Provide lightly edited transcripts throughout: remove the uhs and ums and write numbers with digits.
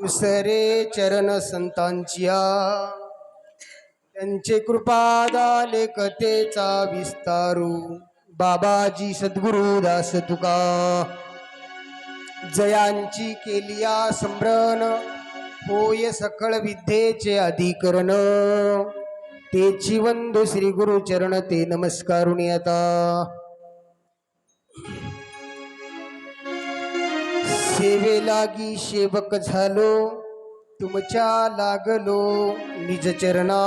दुसरे चरण संतांचिया त्यांचे कृपादा लेखतेचा विस्तारू बाबाजी सद्गुरु दास तुका जयांची केलिया स्मरण होय सकळ विद्येचे अधिकरण तेची वंदू श्री गुरु चरण ते नमस्कारुणी आता सेवे लागी सेवक झालो तुमच्या लागलो निज चरणा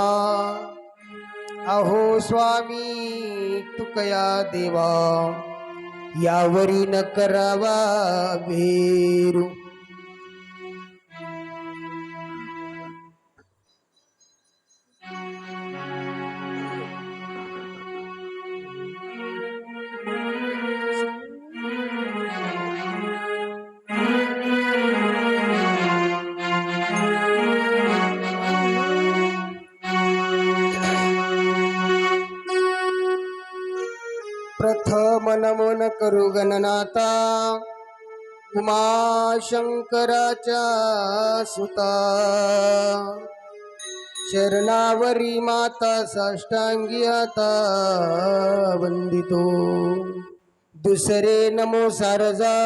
अहो स्वामी तुकया देवा यावरी न करावा भेरू प्रथम नमन करू गणनाता उमाशंकराच्या सुता शरणावरी माता साष्टांगी आता वंदितो दुसरे नमो सारजा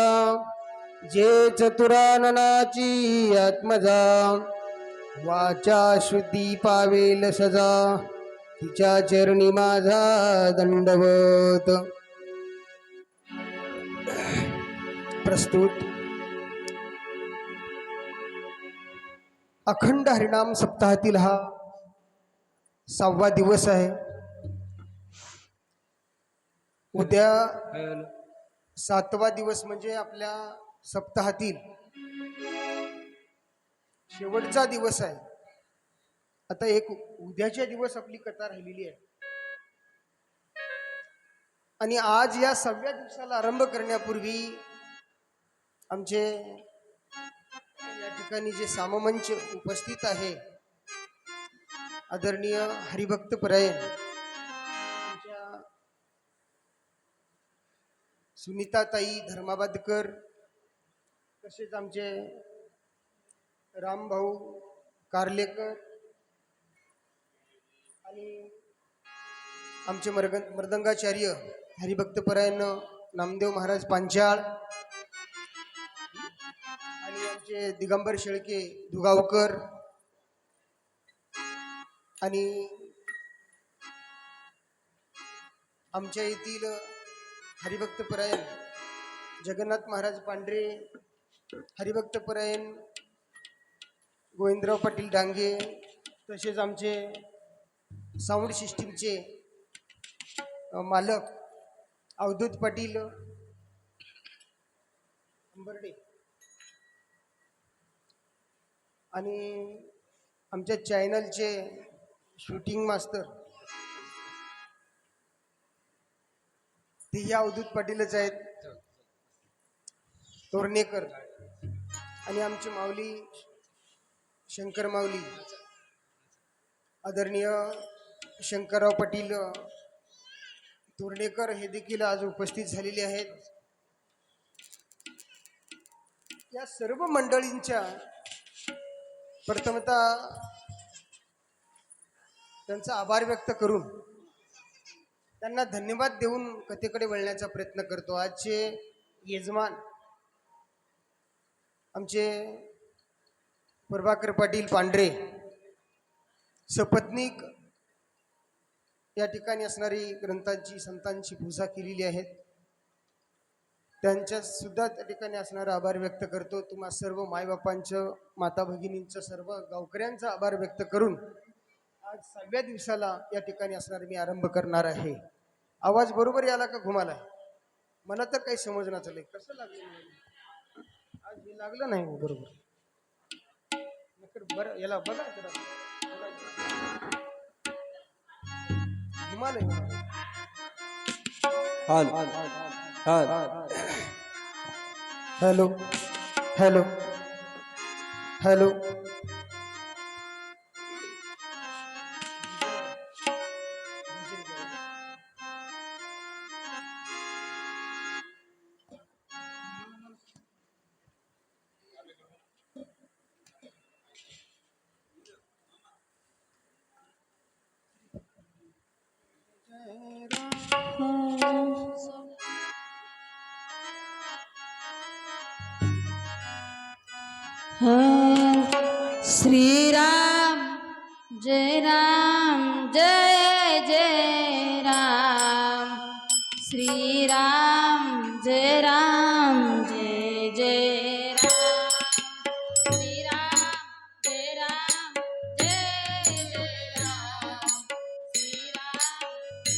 जे चतुराननाची आत्मजा वाचा शुद्धी पावेल सजा तिच्या चरणी माझा दंडवत प्रस्तुत अखंड हरिनाम सप्ताहातील हा 6वा दिवस आहे. उद्या 7वा दिवस म्हणजे आपल्या सप्ताहातील शेवटचा दिवस आहे. आता एक उद्याच्या दिवस आपली कथा राहिलेली आहे आणि आज या 6व्या दिवसाला आरंभ करण्यापूर्वी आमचे या ठिकाणी जे साममंच उपस्थित आहे आदरणीय हरिभक्त परायण आमच्या सुनीताताई धर्माबादकर तसेच आमचे रामभाऊ कारलेकर आणि आमचे मृदंगाचार्य हरिभक्तपरायण नामदेव महाराज पांचाळ आणि आमचे दिगंबर शेळके दुगावकर आणि आमच्या येथील हरिभक्तपरायण जगन्नाथ महाराज पांढरे हरिभक्तपरायण गोविंदराव पाटील डांगे तसेच आमचे साऊंड सिस्टीमचे मालक अवधूत पाटील अंबर्डे आणि आमच्या चॅनलचे शूटिंग मास्टर तेही अवधूत पाटीलच आहेत तोरणेकर आणि आमचे माऊली शंकर माऊली आदरणीय शंकरराव पाटील तोरणेकर हे देखील आज उपस्थित झालेले आहेत. या सर्व मंडळींच्या प्रथमतः त्यांचा आभार व्यक्त करून त्यांना धन्यवाद देऊन कथेकडे वळण्याचा प्रयत्न करतो. आजचे यजमान आमचे प्रभाकर पाटील पांढरे सपत्नीक या ठिकाणी असणारी ग्रंथांची संतांची पूजा केलेली आहे त्यांच्या सुद्धा त्या ठिकाणी असणारा आभार व्यक्त करतो. तुम्हा सर्व मायबापांचं माता भगिनींचं सर्व गावकऱ्यांचा आभार व्यक्त करून आज 6व्या दिवसाला या ठिकाणी असणार मी आरंभ करणार आहे. आवाज बरोबर याला का घुमाला मला तर काही समजणं चाललंय कसं लागलं आज हे लागलं नाही बरोबर बरं याला बघा घुमालय हॅलो हॅलो हॅलो श्रीराम जय राम जय जय राम श्रीराम जय राम जय जय राम श्रीराम जय राम जय जय राम श्रीराम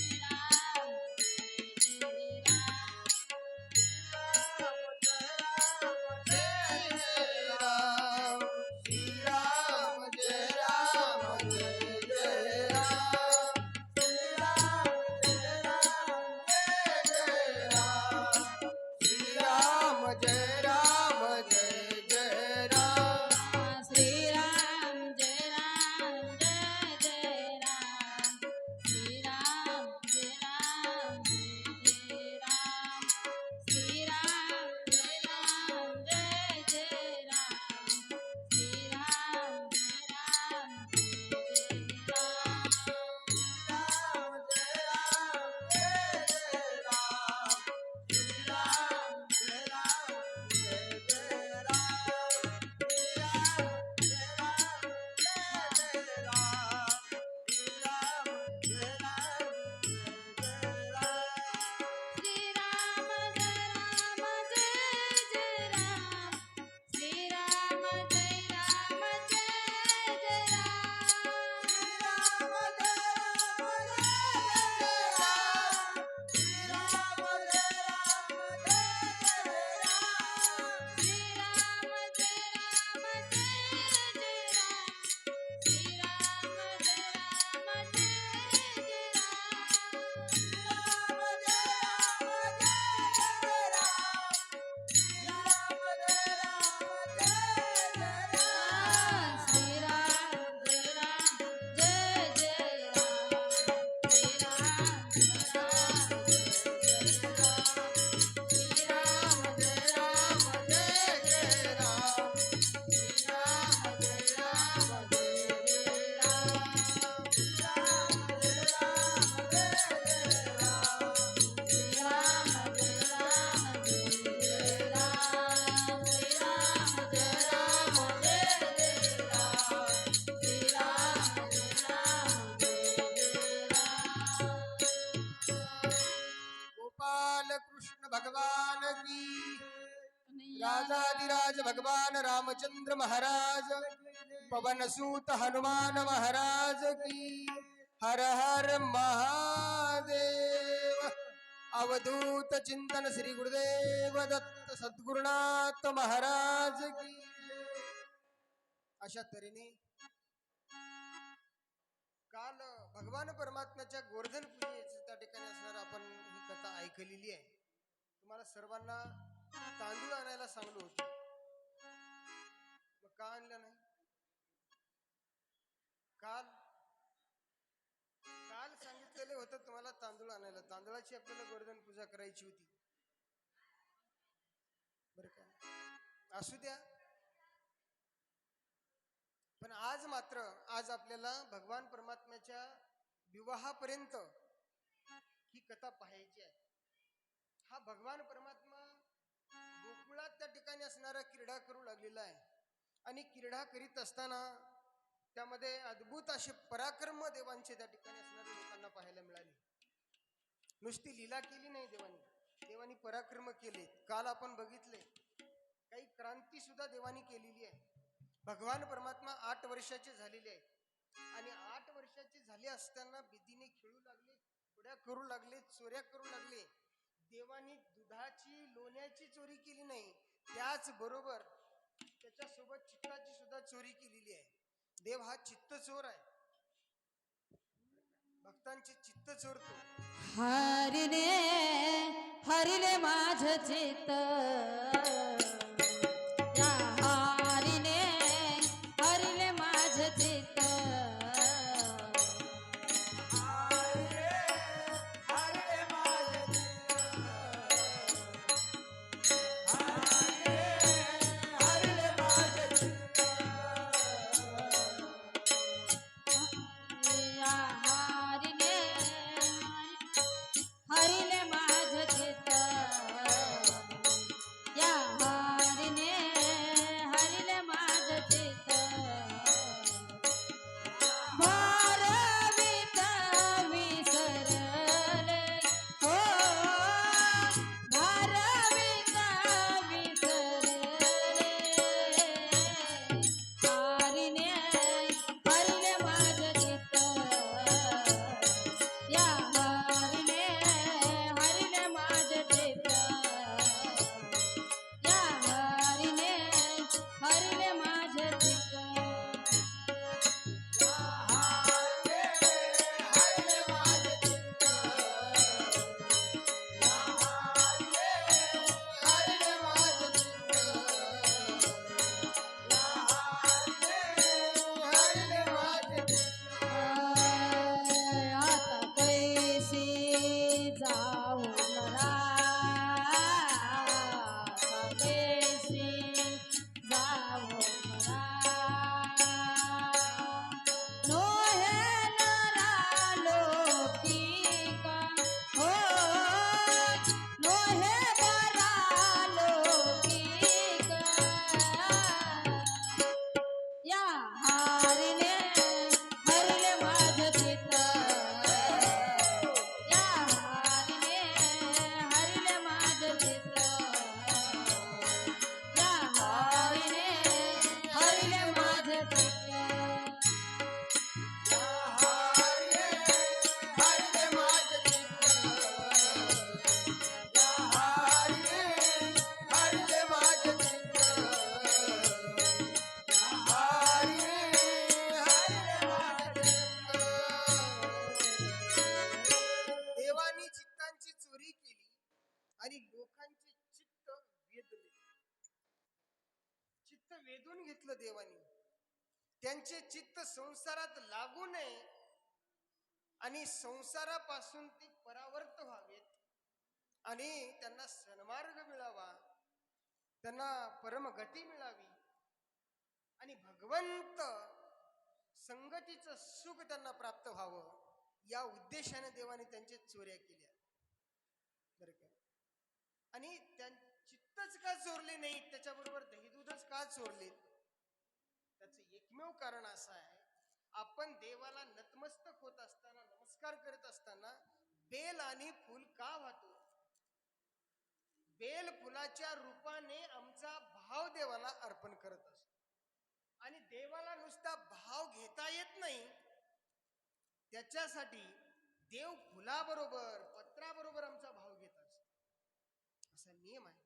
जय राम जय जय राम श्रीराम जय राम जय जय राम श्रीराम जय राम जय जय राम श्रीराम जय राम जय जय राम श्रीराम जय राम जय जय राम श्रीराम जय राम जय जय राम श्रीराम जय राम जय जय राम श्रीराम जय राम जय जय राम श्रीराम जय राम जय जय राम श्रीराम जय राम जय जय राम श्रीराम जय राम जय राम श्रीराम जय राम जय जय राम श्रीराम जय राम गोपाल कृष्ण भगवान की, राजाधिराज भगवान रामचंद्र महाराज, पवन सूत हनुमान महाराज की, हर हर महादेव। अवधूत चिंतन श्री गुरुदेव दत्त सद्गुरुनाथ महाराज की। अशा तऱ्हेने काल भगवान परमात्म्याच्या गोवर्धन पूजेच्या त्या ठिकाणी असणार आपण ही कथा ऐकलेली आहे. तुम्हाला सर्वांना तांदूळ आणायला सांगलो होतो, मग का आणलं नाही? काल काल सांगितलेले होतं तुम्हाला तांदूळ आणायला. तांदळाची आपल्याला गोवर्धन पूजा करायची होती, बरं का? असू द्या, पण आज मात्र आज आपल्याला भगवान परमात्म्याच्या विवाहापर्यंत ही कथा पाहायची आहे. हा भगवान परमात्मा गोकुळात त्या ठिकाणी असणारा क्रीडा करू लागलेला आहे, आणि क्रीडा करीत असताना त्यामध्ये अद्भुत असे पराक्रम देवांचे त्या ठिकाणी असणाऱ्या लोकांना पाहायला मिळाले. नुसती लीला केली नाही देवांनी, देवांनी पराक्रम केले. काल आपण बघितले काही क्रांती सुद्धा देवांनी केलेली आहे. भगवान परमात्मा 8 वर्षाचे झालेले आहेत, आणि 8 वर्षाचे झाले असताना भीतीने खेळू लागले, चोऱ्या करू लागले, चोऱ्या करू लागले. देवानी दुधाची लोण्याची चोरी केली नाही, त्याचबरोबर त्याच्यासोबत चित्ताची सुद्धा चोरी केलेली आहे. देव हा चित्त चोर आहे, भक्तांचे चित्त चोरतो. हरिले हरिले माझ चित्त, या हरिले हरिले माझ चित्त, हरिले माझ चित्त, या चित्त वेधून घेतलं देवानी. त्यांचे चित्त संसारात लागू नये आणि संसारापासून ते परावर्त व्हावेत आणि त्यांना सन्मार्ग मिळावा, त्यांना परमगती मिळावी आणि भगवंत संगतीचं सुख त्यांना प्राप्त व्हावं, या उद्देशाने देवाने त्यांचे चोऱ्या केल्या. बरं का? आणि चित्तच का चोरले नाही, त्याच्याबरोबर दहीदूधच का चोरले? त्याचं एकमेव कारण असं आहे, आपण देवाला नतमस्तक होत असताना, नमस्कार करत असताना बेल आणि फुल का वाहतो? बेल फुलाच्या रूपाने आमचा भाव देवाला अर्पण करत असतो. आणि देवाला नुसता भाव घेता येत नाही, त्याच्यासाठी देव फुलाबरोबर पत्राबरोबर आमचा भाव घेत असतो. असा नियम आहे.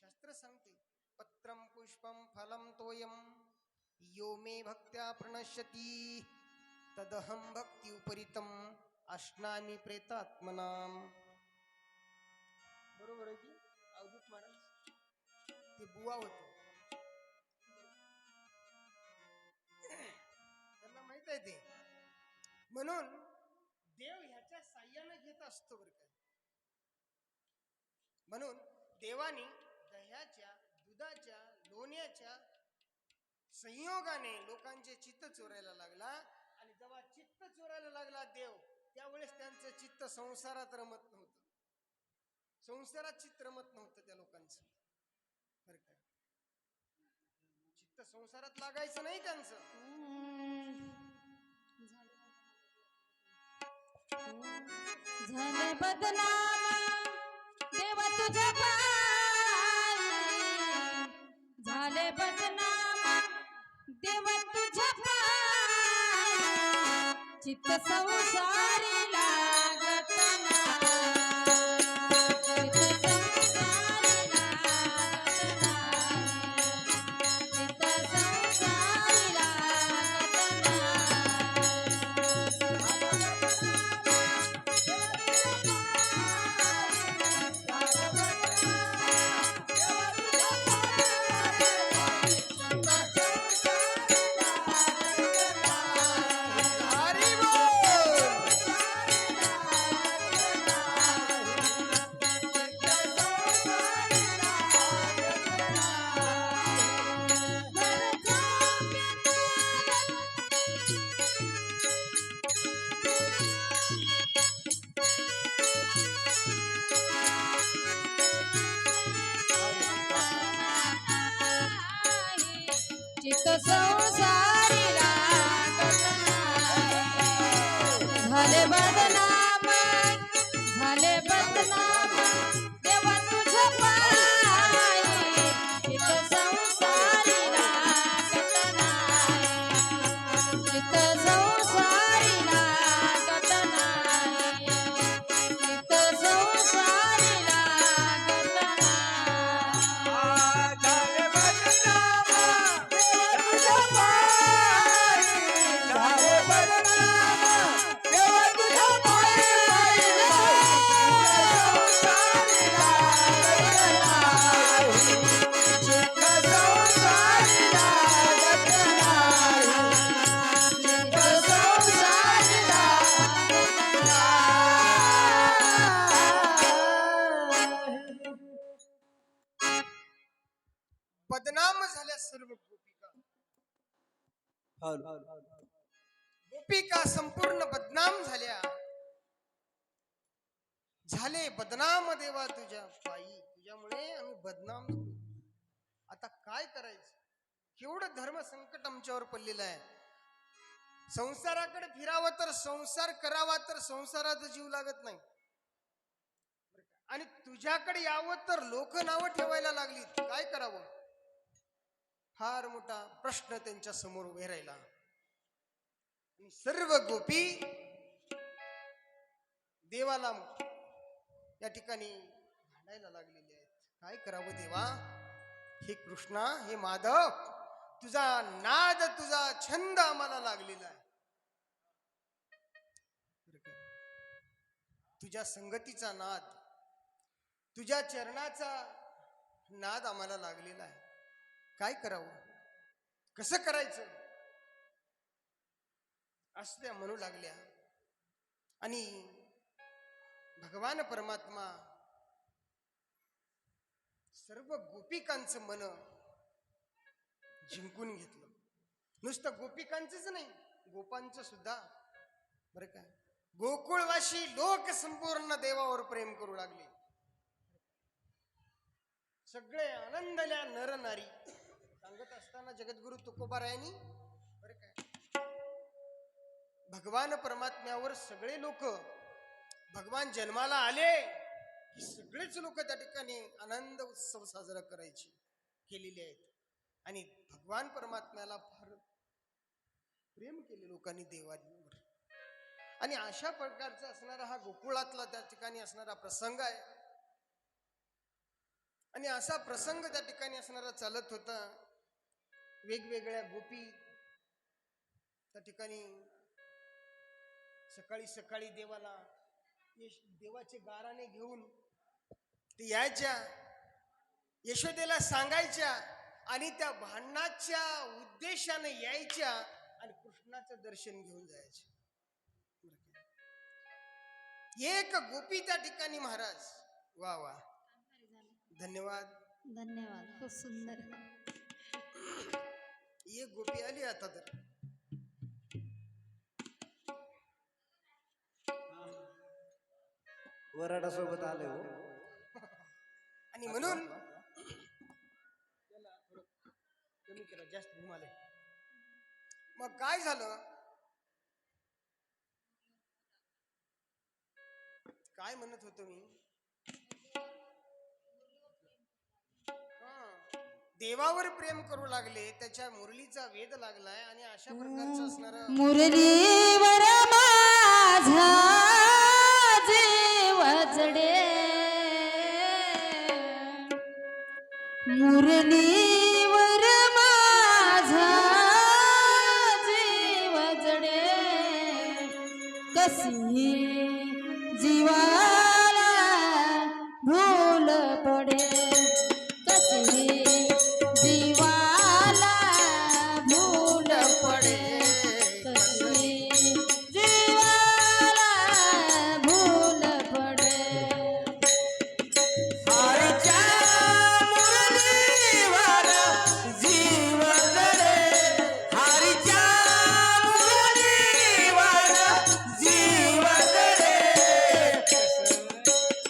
शास्त्र सांगते, पत्रम पुष्पम फलम तोयम यो मे भक्त्या प्रणश्यती तदहम भक्ती उपरितम अश्नामी प्रेतात्मनाम. बरोबर आहे की अवधूत महाराज? ते बुवा होते, त्यांना माहित आहे ते. म्हणून देव ह्याच्या साह्याने घेत असतो बरं काय. म्हणून देवानी दह्याच्या, दुधाच्या, लोण्याच्या संयोगाने लोकांचे चित्त चोरायला लागला. आणि जेव्हा चित्त चोरायला लागला देव, त्यावेळेस त्यांचं चित्त संसारात रमत नव्हतं. संसारात चित्त रमत नव्हतं त्या लोकांचं. बरं काय, चित्त संसारात लागायचं नाही त्यांचं. झाले बदनाम देवा तुझ्या पायी, झाले बदनाम देवा तुझ्या पायी, चित्त संसारी लागत नाही, चित्त संसारी लागत नाही, चित्त संसारी लागत हरी बोल. चित्त संसारी लागत नाही, झाले बदनाम, झाले बदनाम देवा तुझ्या पायी, चित्त संसारी लागत नाही, चित्त संसारी लागत नाही, चित्त संसारी लागत नाही. बदनाम झाल्या सर्व गोपिका. गोपिका संपूर्ण बदनाम झाल्या. झाले बदनाम देवा तुझ्या पायी, तुझ्यामुळे आम्ही बदनाम झालो. आता काय करायचं? केवढं धर्म संकट आमच्यावर पडलेलं आहे. संसाराकडे फिरावं तर संसार करावा तर संसारात जीव लागत नाही. आणि तुझ्याकडे यावं तर लोक नावं ठेवायला लागली. काय करावं? फार मोठा प्रश्न त्यांच्या समोर उभे राहिला. आणि सर्व गोपी देवाला या ठिकाणी भांडायला लागलेले आहेत. काय करावं देवा? हे कृष्णा, हे माधव, तुझा नाद, तुझा छंद आम्हाला लागलेला आहे. तुझ्या संगतीचा नाद, तुझ्या चरणाचा नाद आम्हाला लागलेला आहे. काय करावं? कसं करायचं असं त्या म्हणू लागल्या. आणि भगवान परमात्मा सर्व गोपिकांचं मन जिंकून घेतलं. नुसतं गोपिकांचंच नाही, गोपांचं सुद्धा. बरं का, गोकुळवासी लोक संपूर्ण देवावर प्रेम करू लागले. सगळे आनंदल्या नर नारी सांगत असताना जगद्गुरु तुकोबारायांनी बरं काय, भगवान परमात्म्यावर सगळे लोक, भगवान जन्माला आले की सगळेच लोक त्या ठिकाणी आनंद उत्सव साजरा करायचे केलेले आहेत. आणि भगवान परमात्म्याला फार प्रेम केले लोकांनी देवांवर. आणि अशा प्रकारचा असणारा हा गोकुळातला त्या ठिकाणी असणारा प्रसंग आहे. आणि असा प्रसंग त्या ठिकाणी असणारा चालत होता. वेगवेगळ्या गोपी त्या ठिकाणी सकाळी सकाळी देवाला देवाचे गाराणे घेऊन ते यायच्या, यशोदेला सांगायच्या आणि त्या भांडणाच्या उद्देशाने यायच्या आणि कृष्णाचं दर्शन घेऊन जायचे. एक गोपी त्या ठिकाणी महाराज, वा वा, धन्यवाद धन्यवाद, खूप सुंदर. एक गोपी आली आता तर. वराडा सोबत आले हो. आणि म्हणून कमी केलं, जास्त घुमाले. मग काय झालं, काय म्हणत होतो मी, देवावर प्रेम करू लागले, त्याच्या मुरलीचा वेध लागलाय. आणि अशा प्रकारचं असणार मुरलीवर माझा जीव जडे, मुरलीवर माझा जीव जडे, कशी जीवाला भूल पडे, कशी जीवाला भूल पडे, कशी जीवाला भूल पडे. हरीच्या मुरलीवर जीव जडे, हरीच्या मुरलीवर जीव जडे,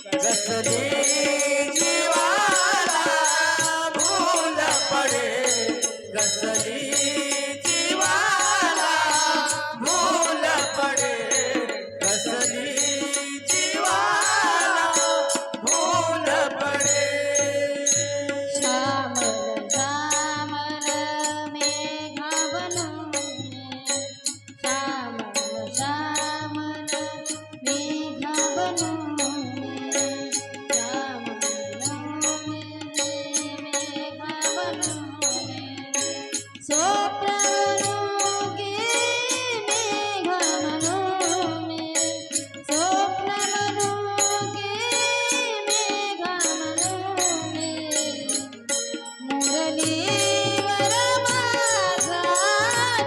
कसली जीवाला भूल पडे, कसली जीवाला भूल पडे, कसली जीवाला भूल पडे. श्यामल श्यामल मेघा बनून, श्यामल श्यामल मेघा बनून, श्यामल मेघा बनून, स्वप्न म्हणून मेघा बनून, स्वप्न म्हणून मेघा बनून, मुरलीवर माझा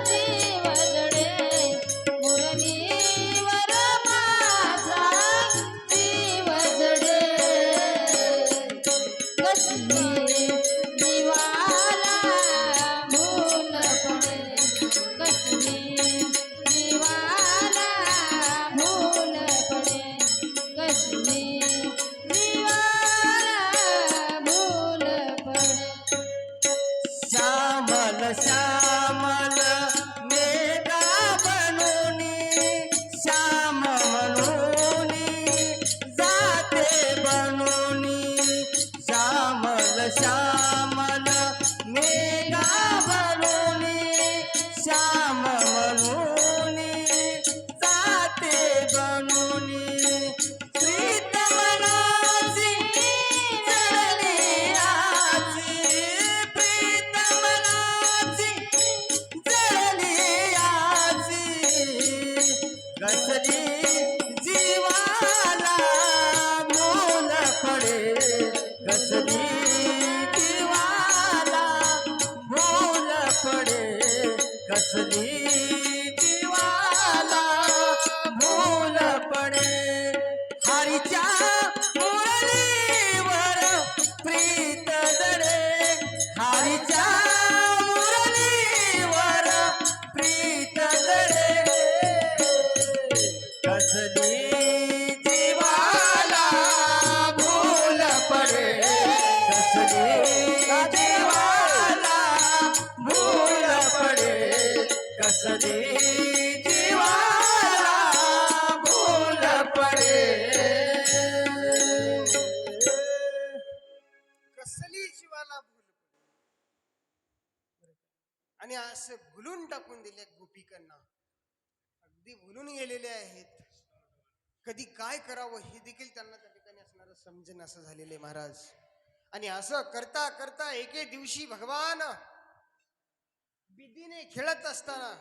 जीव जडे, मुरलीवर माझा जीव जडे, कसली जीवाला भूल पडे, कसली जीवाला भूल पडे, कसली जीवाला भूल पडे. श्यामल श्यामल मेघा बनूनी, श्याम म्हणूनी जाते बनूनी, श्यामल श्यामल मेघा बनूनी, श्याम म्हणूनी जाते बनूनी, प्रीत मनाची जळली आची, प्रीत मनाची कसली जीवाला भूल पडे हरीच्या मुरलीवर प्रीत जडे हरीच्या मुरलीवर प्रीत जडे कसली जीवाला भूल पडे कसली जीवाला भूल पडे कसली जीवाला भूल पडे कसली जीवाला भूल पडे. आणि असं भुलून टाकून दिले गोपिकांना, अगदी भुलून गेलेले आहेत. कधी काय करावं हे देखील त्यांना त्या ठिकाणी असणारं समजेन असं झालेलं आहे महाराज. आणि असं करता करता एके दिवशी भगवान बिदीने खेळत असताना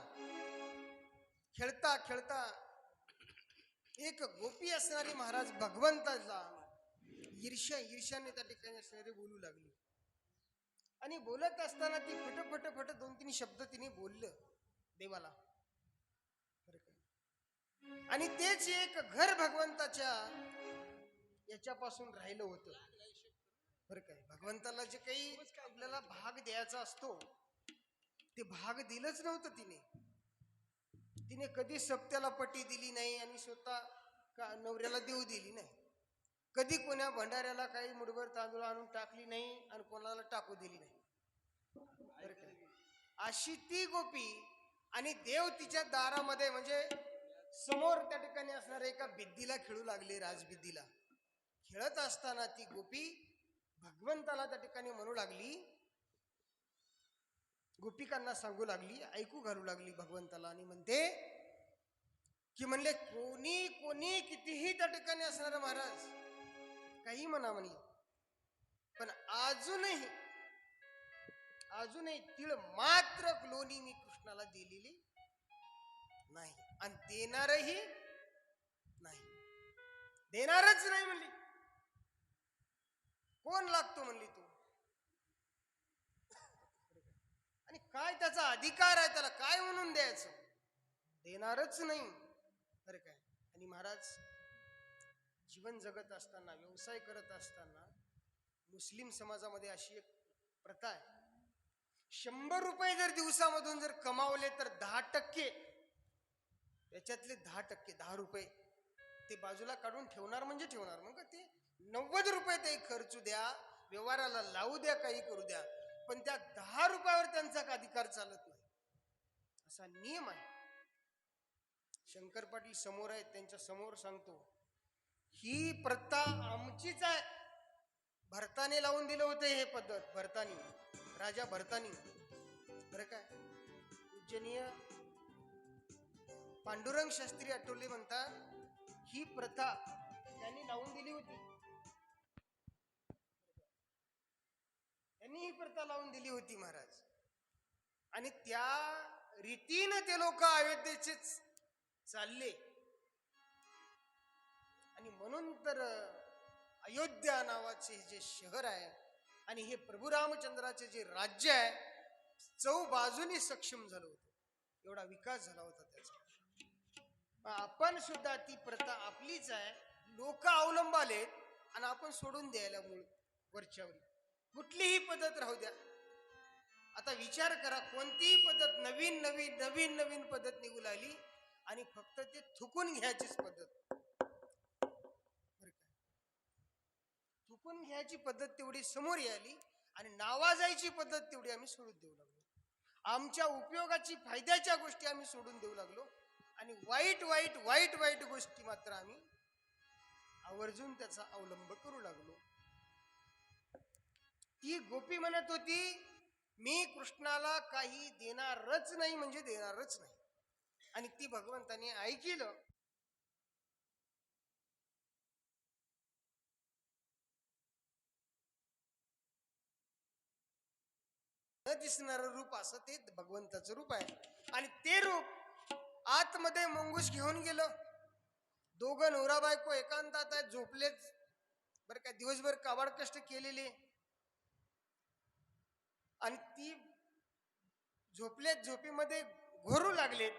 खेळता खेळता एक गोपी असणारी महाराज भगवंताचा ईर्ष्याने त्या ठिकाणी असणारे बोलू लागली. आणि बोलत असताना ती फट 2-3 शब्द तिने बोललं देवाला. बरं का? आणि तेच एक घर भगवंताच्या याच्यापासून राहिलं होतं. बरं काय, भगवंताला जे काही आपल्याला भाग द्यायचा असतो ते भाग दिलंच नव्हतं तिने. तिने कधी सप्त्याला पट्टी दिली नाही आणि स्वतः नवऱ्याला देऊ दिली नाही. कधी कोण्या भंडाऱ्याला काही मुठभर तांदूळ आणून टाकली नाही आणि कोणाला टाकू दिली नाही. बरं काय, अशी ती गोपी. आणि देव तिच्या दारामध्ये म्हणजे समोर त्या ठिकाणी असणाऱ्या एका बिद्दीला खेळू लागले, राजबिद्दीला. खेळत असताना ती गोपी भगवंताला त्या ठिकाणी म्हणू लागली, गोपिकांना सांगू लागली, ऐकू घालू लागली भगवंताला. आणि म्हणते की म्हणले कोणी कोणी कितीही त्या ठिकाणी असणार महाराज काही म्हणा म्हणे, पण अजूनही तीळ मात्र लोणी मी कृष्णाला दिलेली नाही आणि देणारही नाही, देणारच नाही म्हणली. कोण लागतो म्हणली तू, आणि काय त्याचा अधिकार आहे, त्याला काय म्हणून द्यायचं, देणारच नाही. बरं काय. आणि महाराज जीवन जगत असताना, व्यवसाय करत असताना मुस्लिम समाजामध्ये अशी एक प्रथा आहे, 100 रुपये जर दिवसामधून जर कमावले तर 10% त्याच्यातले 10% 10 रुपये ते बाजूला काढून ठेवणार म्हणजे ठेवणार. मग ते 90 रुपये ते खर्चू द्या, व्यवहाराला लावू द्या, काही करू द्या, पण त्या 10 रुपयावर त्यांचा अधिकार चालत नाही, असा नियम आहे. शंकर पाटील समोर आहेत, त्यांच्या समोर सांगतो, ही प्रथा आमचीच आहे. भरताने लावून दिलं होतं हे पद्धत, भरतानी, राजा भरतानी. बरं काय, पूजनीय पांडुरंग शास्त्री आठवले म्हणतात, ही प्रथा त्यांनी लावून दिली होती, त्यांनी ही प्रथा लावून दिली होती महाराज. आणि त्या रीतीनं ते लोक अयोध्येचेच चालले. आणि म्हणून तर अयोध्या नावाचे जे शहर आहे आणि हे प्रभू रामचंद्राचे जे राज्य आहे, चौबाजूनी सक्षम झालं होतं, एवढा विकास झाला होता त्याचा. आपण सुद्धा ती प्रथा आपलीच आहे, लोक अवलंबालेत आणि आपण सोडून द्यायला मूळ वरच्यावर. कुठलीही पद्धत राहू द्या, आता विचार करा, कोणतीही पद्धत नवीन नवीन नवीन नवीन पद्धत निघू लागली आणि फक्त ते थुकून घ्यायचीच पद्धत. थुकून घ्यायची पद्धत तेवढी समोर आली आणि नावाजायची पद्धत तेवढी आम्ही सोडून देऊ लागलो. आमच्या उपयोगाची फायद्याच्या गोष्टी आम्ही सोडून देऊ लागलो आणि वाईट वाईट वाईट वाईट गोष्टी मात्र आम्ही आवर्जून त्याचा अवलंब करू लागलो. ती गोपी म्हणत होती, मी कृष्णाला काही देणारच नाही म्हणजे देणारच नाही. आणि ती भगवंताने ऐकलं. न दिसणारं रूप असं ते भगवंताचं रूप आहे. आणि ते रूप आतमध्ये मंगूस घेऊन गेलं. दोघं नवरा बायको एकांतात आहेत, झोपलेच. बरं काय, दिवसभर काबाड कष्ट केलेले आणि ती झोपलेत. झोपीमध्ये घोरू लागलेत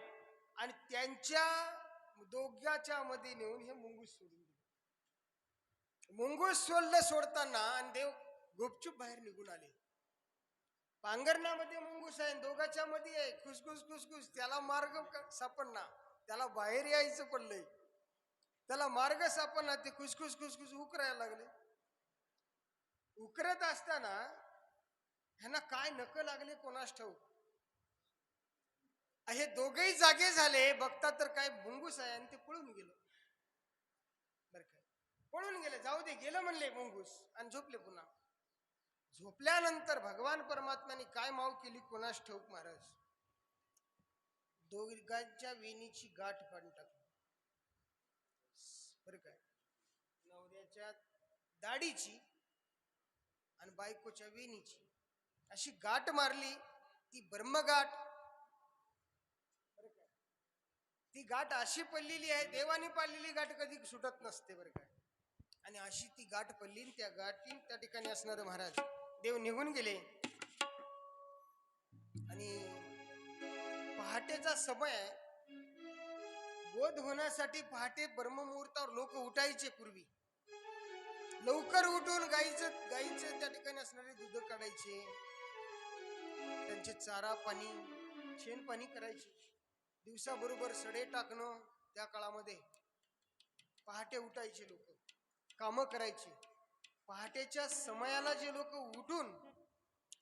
आणि त्यांच्या दोघाच्या मध्ये नेऊन हे मुंगूस सोडून दिले. मुंगूस सोडताना आणि देव गुपचूप बाहेर निघून आले. पांघरणामध्ये मुंगूस आहे, दोघाच्या मध्ये आहे, खुसखुस खुसखुस. त्याला मार्ग सापडना, त्याला बाहेर यायचं पडलंय, त्याला मार्ग सापडना. ते खुसखुस खुसखुस उकरायला लागले. उकरत असताना ह्यांना काय नक लागले कोणास ठाऊक. हे दोघेही जागे झाले. बघता तर काय मुंगूस आहे आणि ते पळून गेलं. बर काय पळून गेले, जाऊ दे गेलं म्हणले मुंगूस आणि झोपले पुन्हा. झोपल्यानंतर भगवान परमात्म्याने काय माव केली कोणास ठाऊक महाराज. दोघांच्या वेणीची गाठ काढून टाकली. बर काय नवऱ्याच्या दाढीची आणि बायकोच्या वेणीची अशी गाठ मारली. ती ब्रह्मगाठ. बर काय ती गाठ अशी पडलेली आहे, देवाने पाळलेली गाठ कधी सुटत नसते. बर काय आणि अशी ती गाठ पडली. त्या गाठी त्या ठिकाणी असणारे महाराज देव निघून गेले. आणि पहाटेचा समय आहे. बोध होण्यासाठी पहाटे ब्रह्ममुहूर्तावर लोक उठायचे. पूर्वी लवकर उठून गाईचं त्या ठिकाणी असणारे दूध काढायचे, त्यांचे चारा पाणी शेण पाणी करायचे. दिवसाबरोबर सडे टाकणं. त्या काळामध्ये पहाटे उठायचे लोक, कामं करायचे. पहाटेच्या समयाला जे लोक उठून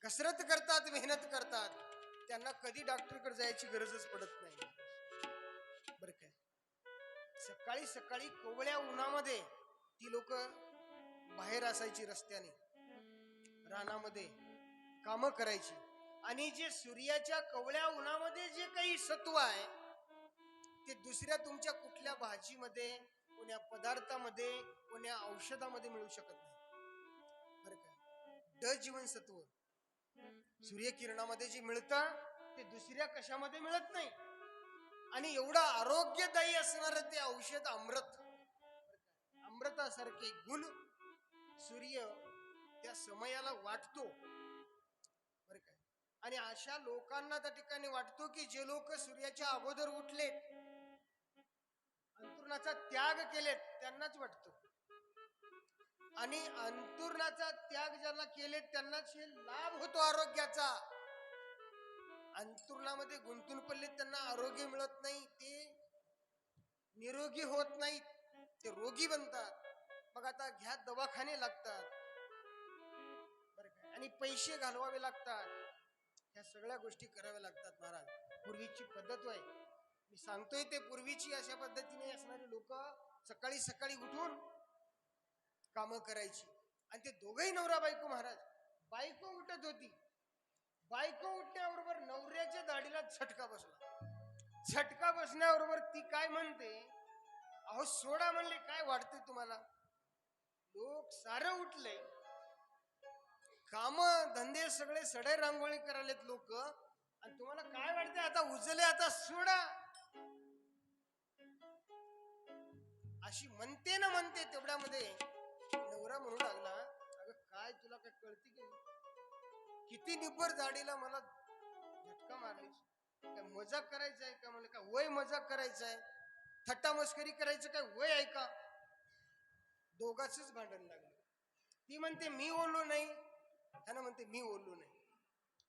कसरत करतात, मेहनत करतात, त्यांना कधी डॉक्टरकडे जायची गरजच पडत नाही. बरं काय सकाळी सकाळी कोवळ्या उन्हामध्ये ती लोक बाहेर असायची, रस्त्याने रानामध्ये कामं करायची. आणि जे सूर्याच्या कवळ्या उन्हामध्ये जे काही सत्व आहे ते दुसऱ्या तुमच्या कुठल्या भाजीमध्ये, कोण्या पदार्थामध्ये, कोण्या औषधामध्ये मिळू शकत नाही. बरं काय जीवनसत्व सूर्यकिरणामध्ये जे मिळतं ते दुसऱ्या कशामध्ये मिळत नाही. आणि एवढं आरोग्यदायी असणारं ते औषध अमृत, अमृतासारखे गुण सूर्य त्या समयाला वाटतो. बरं काय आणि अशा लोकांना त्या ठिकाणी वाटतो की जे लोक सूर्याच्या अगोदर उठलेत, अंतुरणाचा त्याग केलेत, त्यांनाच वाटतो. आणि अंतुरणाचा त्याग ज्यांना केलेत त्यांनाच हे लाभ होतो आरोग्याचा. अंतुरणामध्ये गुंतून पडले त्यांना आरोग्य मिळत नाही, ते निरोगी होत नाहीत, ते रोगी बनतात. मग आता घ्या दवाखाने लागतात. बरं काय आणि पैसे घालवावे लागतात. ह्या सगळ्या गोष्टी कराव्या लागतात महाराज. पूर्वीची पद्धत आहे, मी सांगतोय ते पूर्वीची. अशा पद्धतीने असणारे लोक सकाळी सकाळी उठून कामं करायची. आणि ते दोघही नवरा बायको महाराज. बायको उठत होती, बायको उठण्याबरोबर नवऱ्याच्या दाढीला झटका बसला. झटका बसण्याबरोबर ती काय म्हणते, अहो सोडा म्हणले, काय वाटते तुम्हाला? लोक सारं उठले, काम धंदे सगळे सडे रांगोळी करायलेत लोक, आणि तुम्हाला काय वाटते आता उजले, आता सोडा. अशी म्हणते ना म्हणते. तेवढ्यामध्ये नवरा म्हणू लागला, अगं काय तुला काय कळते की किती निब्बर जाडीला मला झटका मारलीस? काय मजाक करायचं आहे का? म्हणलं का वय मजाक करायचं आहे, थट्टा मस्करी करायचं काय वय आहे का? दोघांचंच भांडण लागलं. ती म्हणते मी ओळलो नाही, ह्यानं म्हणते मी ओळलो नाही.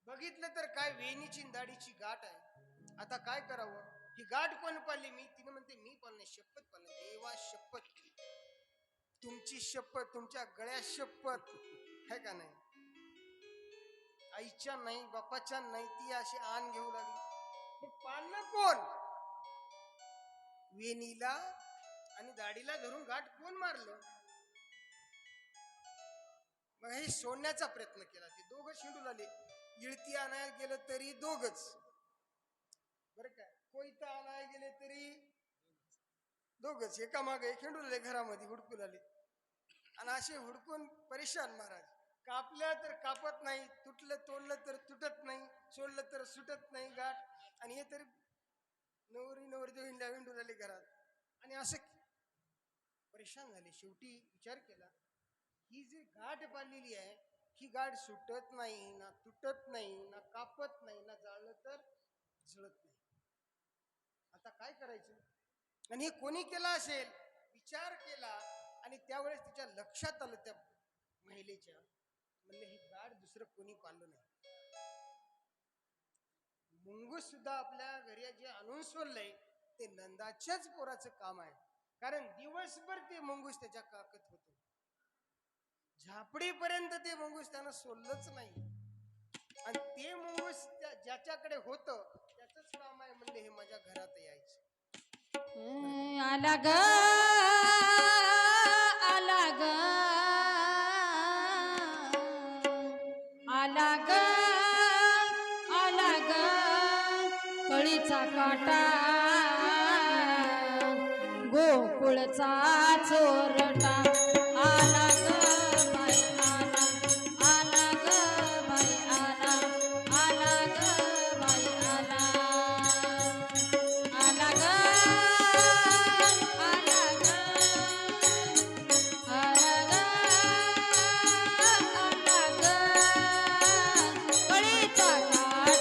बघितलं तर काय वेणीची दाढीची गाठ आहे. आता काय करावं? ही गाठ कोण पाळली? मी. तिने म्हणते मी पाळणे, शपथ पाळणे. देवा शपथ, तुमची शपथ, तुमच्या गळ्यात शपथ है का नाही? आईच्या नाही, बापाच्या नाही, ती अशी आण घेऊ लागली. मग पाळणं कोण? वेणीला आणि दाढीला धरून गाठ कोण मारलं? मग हे सोडण्याचा प्रयत्न केला. ते दोघं शिंडून आले. इळती आणायला गेलं तरी दोघच, बरं काय, कोयता आणायला गेले तरी दोघच, एका मागे खिंडून आले, घरामध्ये हुडकून आले. आणि असे हुडकून परेशान महाराज. कापलं तर कापत नाही, तुटलं तोडलं तर तुटत नाही, सोडलं तर सुटत नाही गाठ. आणि हे तरी नवरदेव हिंडून आले घरात. आणि असं परेशान झाले. शेवटी विचार केला, ही जी गाठ बांधलेली आहे ही गाठ सुटत नाही, ना तुटत नाही, ना कापत नाही, ना जाळलं तर जळत नाही. आता काय करायचं? आणि हे कोणी केला असेल, विचार केला आणि त्यावेळेस तिच्या लक्षात आलं त्या महिलेच्या, म्हणले हे गाड दुसरं कोणी पाळलं नाही. मुंगूस सुद्धा आपल्या घरी जे आणून सोडलंय ते नंदाच्याच पोराचं काम आहे. कारण दिवसभर ते मुंगूस त्याच्या काकत होतो, झापडीपर्यंत ते मुंगूस त्यानं सोडलंच नाही. आणि ते मुंगूस ज्याच्याकडे होत त्याच काम आहे म्हणले हे माझ्या घरात यायचं. आला ग आला ग आला ग आला ग कळीचा काटा गोकुळचा चोरटा आला ग बाई आला आला ग बाई आला आला ग बाई आला आला ग आला ग आला ग आला ग कळीचा काटा गोकुळचा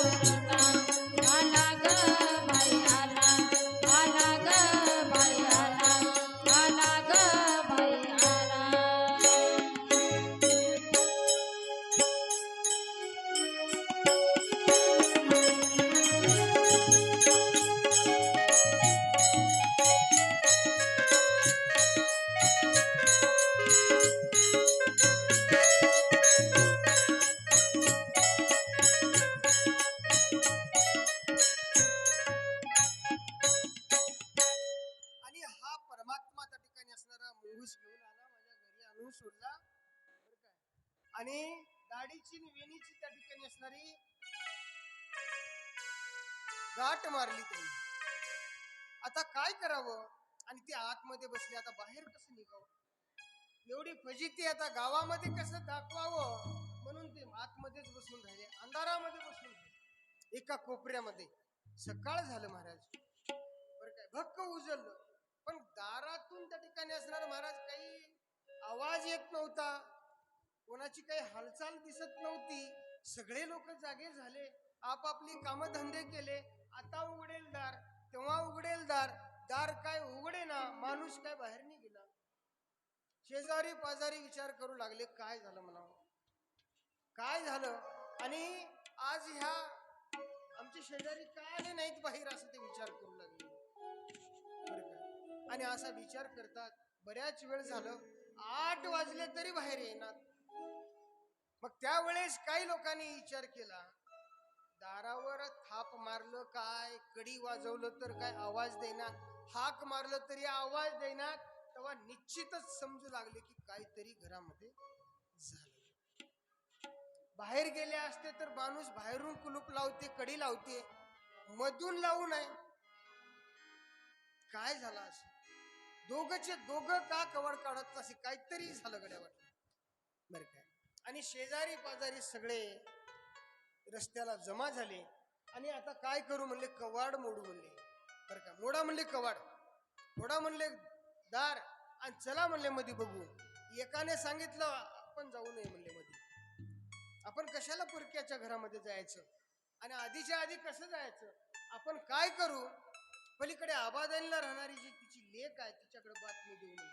चोरटा आला ग बाई आला आला ग बाई आला आला ग बाई आला. आणि हा परमात्मा त्या ठिकाणी असणारा मुंगूस घेऊन आला, माझ्या घरी आणून सोडला बरं काय. आणि दाढीची आणि वेणीची त्या ठिकाणी असणारी गाठ मारली त्यांनी. आता काय करावं? आणि ते आतमध्ये बसले, आता बाहेर कसं निघावं? एवढी फजिती आता गावामध्ये कसं दाखवावं म्हणून ते आतमध्येच बसून राहिले, अंधारामध्ये बसून राहिले एका कोपऱ्यामध्ये. सकाळ झालं महाराज बरं काय, भक्क उजळलं, पण दारातून त्या ठिकाणी असणार महाराज काही आवाज येत नव्हता, कोणाची काही हालचाल दिसत नव्हती. सगळे लोक जागे झाले, आपापली कामधंदे केले. आता उघडेल दार, तेव्हा उघडेल दार, दार काय उघडे ना, माणूस काय बाहेर नाही गेला. शेजारी पाजारी विचार करू लागले, काय झालं म्हणावं, काय झालं. आणि आज ह्या आमचे शेजारी का आले नाहीत बाहेर, असं ते विचार करू लागले बरं का. आणि असा विचार करतात बऱ्याच वेळ झालं, 8 वाजले तरी बाहेर येणार. मग त्यावेळेस काही लोकांनी विचार केला, दारावर थाप मारलं काय, कडी वाजवलं तर काय आवाज देणार, हाक मारलं तरी आवाज देणार, तेव्हा निश्चितच समजू लागले की काहीतरी घरामध्ये झालं. बाहेर गेले असते तर माणूस बाहेरून कुलूप लावते, कडी लावते, मधून लावू नये. काय झालं असं, दोघंचे दोघं का कवड काढत असे काहीतरी झालं गड्या वाटलं बरं काय. आणि शेजारी पाजारी सगळे रस्त्याला जमा झाले. आणि आता काय करू म्हणले, कवाड मोडू म्हणले बरं का. मोडा म्हणले कवाड, फोडा म्हणले दार, आणि चला म्हणले मध्ये बघू. एकाने सांगितलं आपण जाऊ नये म्हणले मध्ये, आपण कशाला पुरक्याच्या घरामध्ये जायचं, आणि आधीच्या आधी कसं जायचं. आपण काय करू, पलीकडे आबादानीला राहणारी जी तिची लेक आहे तिच्याकडे बातमी देऊ नये.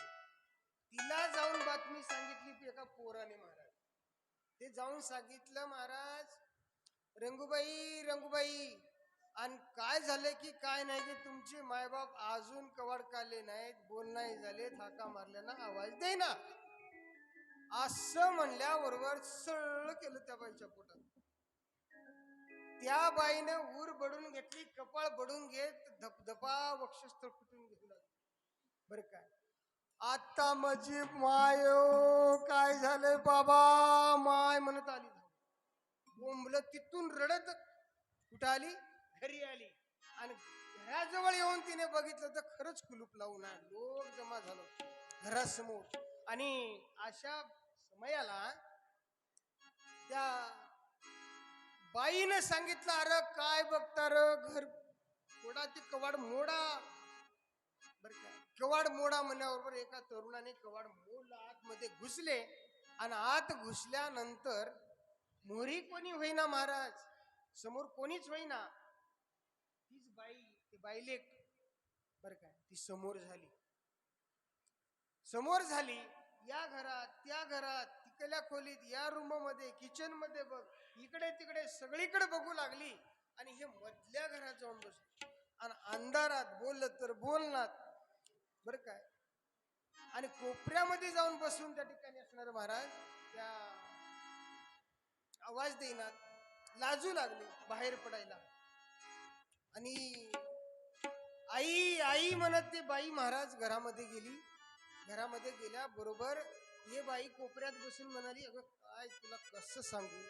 तिला जाऊन बातमी सांगितली ती एका पोराने महाराज. ते जाऊन सांगितलं, महाराज रंगूबाई रंगूबाई, आणि काय झालं की काय नाही की तुमचे मायबाप अजून कवाड काढले नाहीत, बोल नाही झाले, थाका मारल्याना आवाज देना. असं म्हणल्याबरोबर सळ केलं त्या बाईच्या पोटात. त्या बाईनं ऊर बडून घेतली, कपाळ बडून घेत धपधपा वक्षस्थळ कुठून घेऊ लागली बरं काय. आता माझी माय काय झालंय बाबा, माय म्हणत आली, बोंबलं तिथून रडत कुठं आली, घरी आली. आणि घराजवळ येऊन तिने बघितलं तर खरंच कुलूप लावून आहे, लोक जमा झालं घरासमोर. आणि अशा समयाला त्या बाईनं सांगितलं, अरे काय बघता र, घर मोडा, ते कवाड मोडा बर का. कवाड मोडा म्हणल्याबरोबर एका तरुणाने कवाड मोडला, आतमध्ये घुसले. आणि आत घुसल्यानंतर मोरी कोणी होईना महाराज, समोर कोणीच होईना, तीच बाई, ती बाईलेक बर काय, ती समोर झाली. समोर झाली, या घरात त्या घरात, तिकल्या खोलीत, या रूम मध्ये, किचन मध्ये बघ, इकडे तिकडे सगळीकडे बघू लागली. आणि हे मधल्या घरात जाऊन बसली आणि अंधारात बोललं तर बोलणार बर काय. आणि कोपऱ्यामध्ये जाऊन बसून त्या ठिकाणी असणार महाराज त्या आवाज देणार, लाजू लागले बाहेर पडायला. आणि आई आई म्हणत ते बाई महाराज घरामध्ये गेली. घरामध्ये गेल्या बरोबर हे बाई कोपऱ्यात बसून म्हणाली, अगं काय तुला कसं सांगू,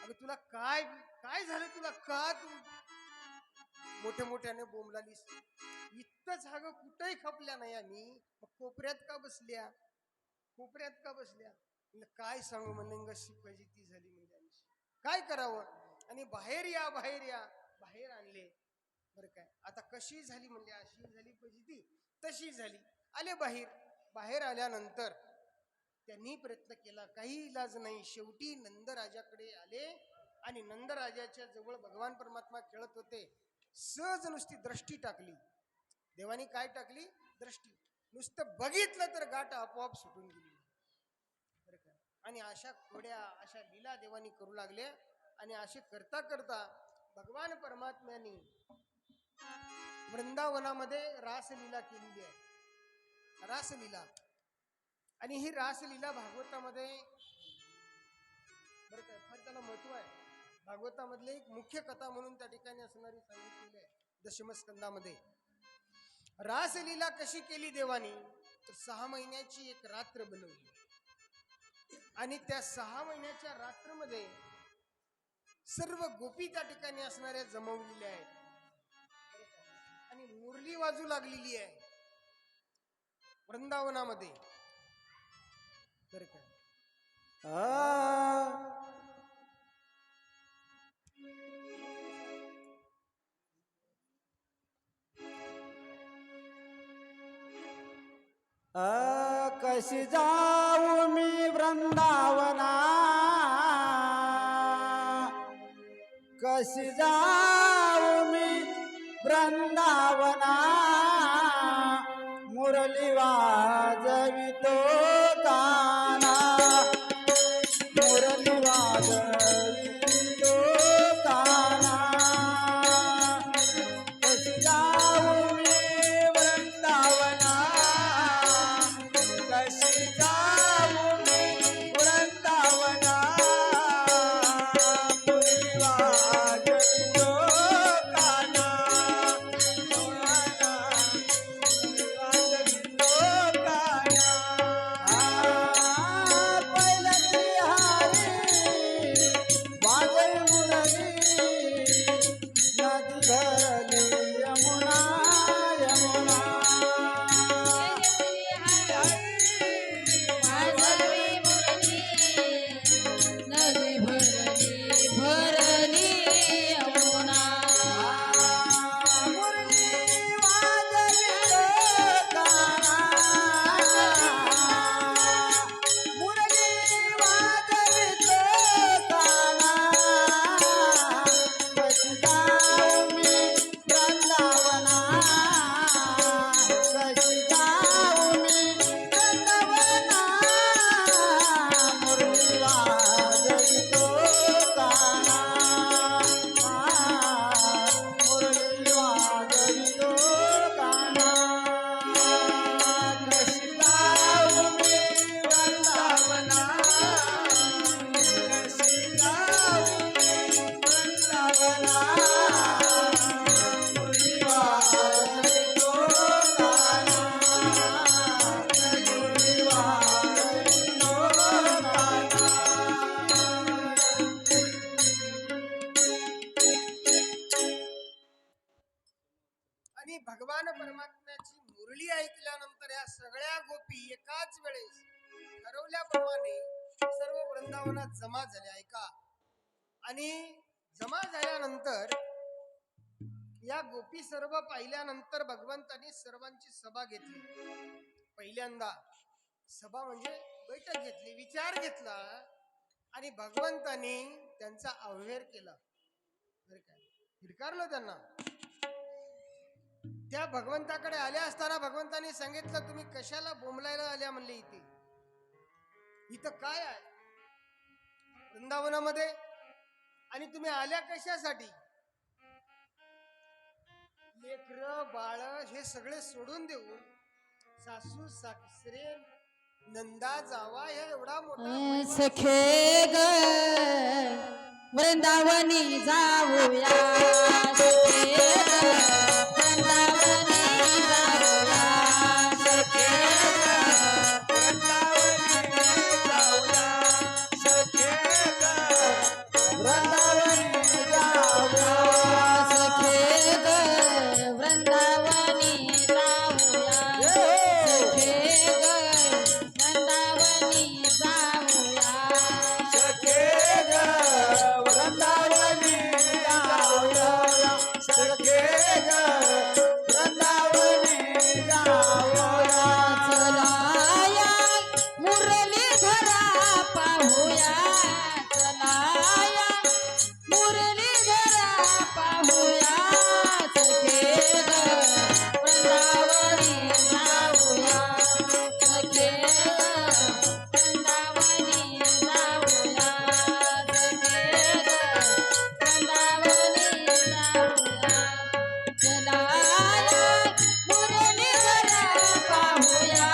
अगं तुला काय काय झालं, तुला का तू मोठ्या मोठ्याने बोंबलालीस, इतकंच अगं कुठंही खपल्या नाही आम्ही, मग कोपऱ्यात का बसल्या, कोपऱ्यात का बसल्या. म्हणलं काय सांगू, म्हणलं शिकवायची ती झाली म्हणजे आमची, काय करावं. आणि बाहेर या बाहेर या, बाहेर आणले बरं काय. आता कशी झाली म्हणजे अशी झाली पाहिजे ती तशी झाली. आले बाहेर. बाहेर आल्यानंतर त्यांनी प्रयत्न केला, काही इलाज नाही. शेवटी नंदराजाकडे आले आणि नंदराजाच्या जवळ भगवान परमात्मा खेळत होते. सहज नुसती दृष्टी टाकली देवानी. काय टाकली? दृष्टी. नुसतं बघितलं तर गाठ आपोआप सुटून गेली बरं का. आणि अशा खोड्या अशा लीला देवानी करू लागले. आणि असे करता करता भगवान परमात्म्याने वृंदावनामध्ये रासलीला केलेली आहे. रासलीला. आणि ही रासलीला भागवतामध्ये बरं काय फार त्याला महत्व आहे. भागवतामधले एक मुख्य कथा म्हणून त्या ठिकाणी असणारी सांगितलेली आहे दशमस्कंदामध्ये. रासलीला कशी केली देवानी, तर 6 महिन्याची एक रात्र बनवली. आणि त्या 6 महिन्याच्या रात्रमध्ये सर्व गोपी त्या ठिकाणी असणाऱ्या जमवलेल्या आहेत. आणि मुरली वाजू लागलेली आहे वृंदावनामध्ये बरं काय. कशी जाऊ मी वृंदावना, कशी जाऊ मी वृंदावना, मुरली वाजवितो काना, मुरली वाजवितो काना. कशी जाऊ मी वृंदावना, कशी जाऊ मी वृंदावना, मुरली वाजवितो काना, आणि भगवान परमात्म्याची मुरली ऐकल्यानंतर या सगळ्या गोपी एकाच वेळेस ठरवल्याप्रमाणे सर्व वृंदावनात जमा झाल्या. ऐका. आणि जमा झाल्यानंतर या गोपी सर्व पाहिल्यानंतर भगवंतांनी सर्वांची सभा घेतली. पहिल्यांदा सभा म्हणजे बैठक घेतली, विचार घेतला. आणि भगवंतानी त्यांचा अवहेर केला. बरं काय, धिक्कारलं त्यांना. त्या भगवंताकडे आल्या असताना भगवंतानी सांगितलं, तुम्ही कशाला बोंबलायला आल्या म्हणले, इथे इथं काय आहे वृंदावनामध्ये, आणि तुम्ही आल्या कशासाठी? लेकर बाळ हे सगळे सोडून देऊन सासू सासरे नंदा जावा हे एवढा मोठा सखे ग वृंदावनी जाऊया, सखे ग वृंदावनी जाऊया, सखे ग वृंदावनी जाऊया, सखे ग वृंदावनी जाऊया, सखे ग वृंदावनी जाऊया, सखे ग वृंदावनी जाऊया. चलाया मुरलीधरा पाहूया, चलाया मुरलीधरा पाहूया, सखे ग वृंदावनी जाऊया, सखे ग वृंदावनी जाऊया, सखे ग वृंदावनी जाऊया. चलाया मुरलीधरा पाहूया,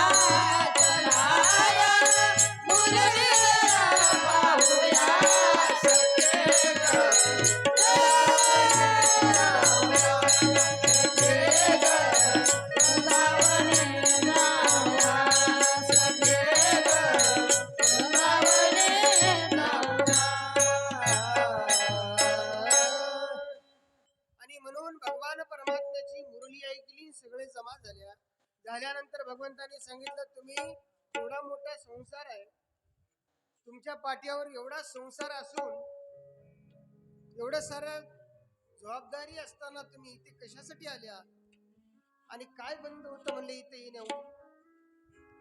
चलाया मुरलीधरा पाहूया, सखे ग आणि म्हणून भगवान परमात्म्याची मुरली ऐकली, सगळे जमा झाल्यानंतर भगवंताने सांगितलं, तुम्ही एवढा मोठा संसार आहे, तुमच्या पाठीवर एवढा संसार असून एवढं सारं जबाबदारी असताना तुम्ही इथे कशासाठी आल्या, आणि काय बंद होतं म्हणले इथे येण्यावर,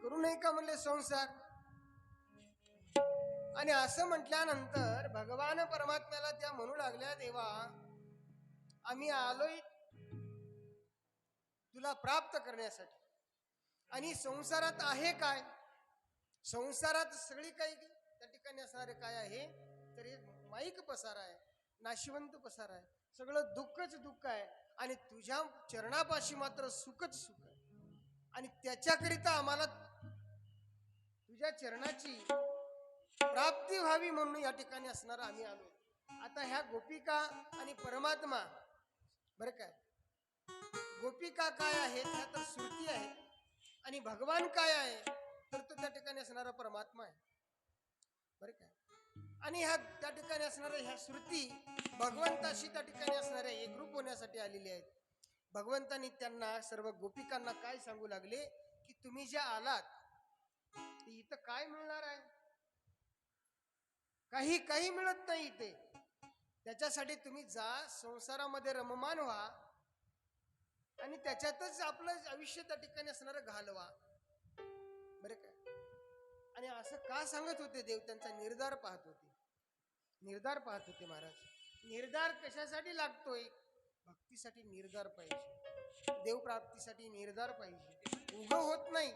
करू नये का म्हणले संसार. आणि असं म्हटल्यानंतर भगवान परमात्म्याला त्या म्हणू लागल्या, देवा आम्ही आलोय तुला प्राप्त करण्यासाठी, आणि संसारात आहे काय, संसारात सगळी काही त्या ठिकाणी असणारे काय आहे, तर हे माईक पसारा आहे, नाशिवंत पसारा आहे, सगळं दुःखच दुःख आहे, आणि तुझ्या चरणापाशी मात्र सुखच सुख आहे, आणि त्याच्याकरिता आम्हाला तुझ्या चरणाची प्राप्ती व्हावी म्हणून या ठिकाणी असणार आम्ही आलो. आता ह्या गोपिका आणि परमात्मा, बरं काय, गोपिका काय आहेत ह्या तर श्रुती आहे, आणि भगवान काय आहे तर तो त्या ठिकाणी असणारा परमात्मा आहे, बरं काय. आणि ह्या त्या ठिकाणी असणाऱ्या ह्या श्रुती भगवंताशी त्या ठिकाणी असणाऱ्या एकरूप होण्यासाठी आलेली आहेत. भगवंतांनी त्यांना सर्व गोपिकांना काय सांगू लागले, की तुम्ही ज्या आलात इथं काय मिळणार आहे, काही मिळत नाही इथे, त्याच्यासाठी तुम्ही जा संसारामध्ये रममान व्हा, आणि त्याच्यातच आपलं आयुष्य त्या ठिकाणी असणारं घालवा, बरं काय. आणि असं का सांगत होते देव, त्यांचा निर्धार पाहत होते, निर्धार पाहत होते महाराज. निर्धार कशासाठी लागतोय, भक्तीसाठी निर्धार पाहिजे, देवप्राप्तीसाठी निर्धार पाहिजे, उभं होत नाही,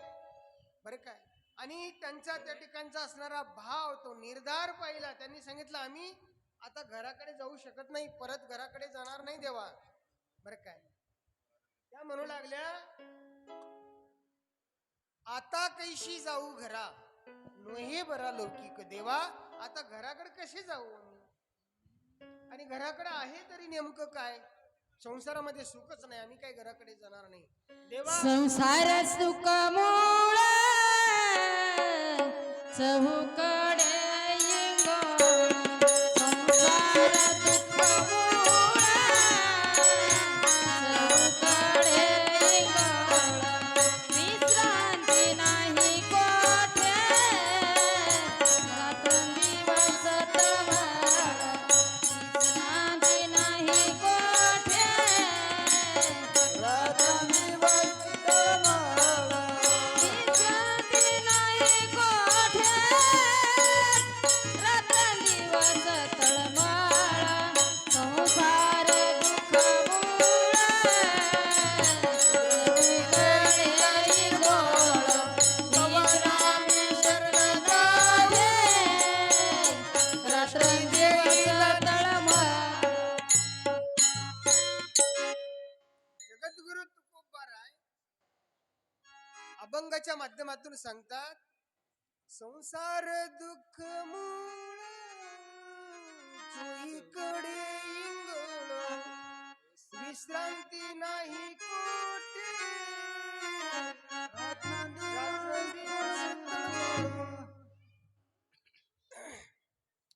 बरं काय. आणि त्यांचा त्या ठिकाणचा असणारा भाव, तो निर्धार पाहिला. त्यांनी सांगितलं, आम्ही आता घराकडे जाऊ शकत नाही, परत घराकडे जाणार नाही देवा, बरं काय. त्या म्हणू लागल्या, आता कैशी जाऊ घरा, नोहे बरा लौकिक देवा, आता घराकडे कसे जाऊ आम्ही, आणि घराकडे आहे तरी नेमकं काय, संसारामध्ये सुखच नाही, आम्ही काय घराकडे जाणार नाही देवा. संसार सुख मूळ चहूकडे इंगोळ, संसार दुःख मूळ चहूकडे इंगोळ, विश्रांती नाही कोठे रात्रंदिवस तमाळ, विश्रांती नाही कोठे रात्रंदिवस तमाळ, विश्रांती नाही कोठे रात्रंदिवस तळमळ जगद्गुरु तुकोबाराय अभंगाच्या माध्यमातून सांगतात, संसार दुःख मूळ चोहीकडे इंगळ, विश्रांती नाही कोठे,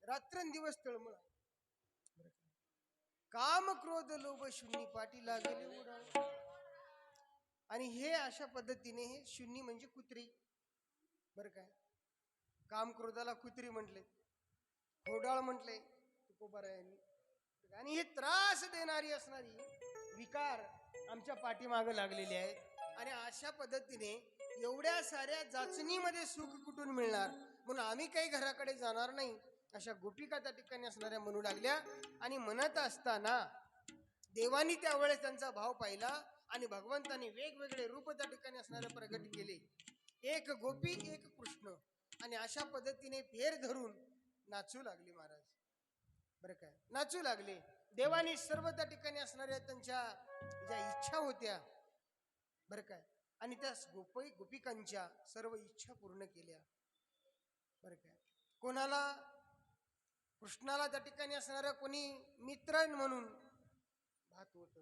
रात्रंदिवस तळमळ. काम क्रोध लोभ शून्य पाठी लागेले उडाळ. आणि हे अशा पद्धतीने हे शून्य म्हणजे कुत्री, बरं काय. काम क्रोधाला कुत्री म्हटले, घोडाळ म्हटले तुकोबारायांनी. आणि हे त्रास देणारी असणारी विकार आमच्या पाठीमागं लागलेले आहेत. आणि अशा पद्धतीने एवढ्या साऱ्या जाचणीमध्ये सुख कुठून मिळणार, म्हणून आम्ही काही घराकडे जाणार नाही, अशा गोपिका त्या ठिकाणी असणाऱ्या म्हणू लागल्या. आणि म्हणत असताना देवानी त्यावेळेस त्यांचा भाव पाहिला आणि भगवंताने वेगवेगळे रूप त्या ठिकाणी असणारे प्रगट केले. एक गोपी एक कृष्ण. आणि अशा पद्धतीने फेर धरून नाचू लागले महाराज, बरं काय, नाचू लागले. देवानी सर्व त्या ठिकाणी असणाऱ्या त्यांच्या ज्या इच्छा होत्या, बरं काय, आणि त्या गोपिकांच्या सर्व इच्छा पूर्ण केल्या, बरं काय. कोणाला कृष्णाला त्या ठिकाणी असणारा कोणी मित्र म्हणून भात होत,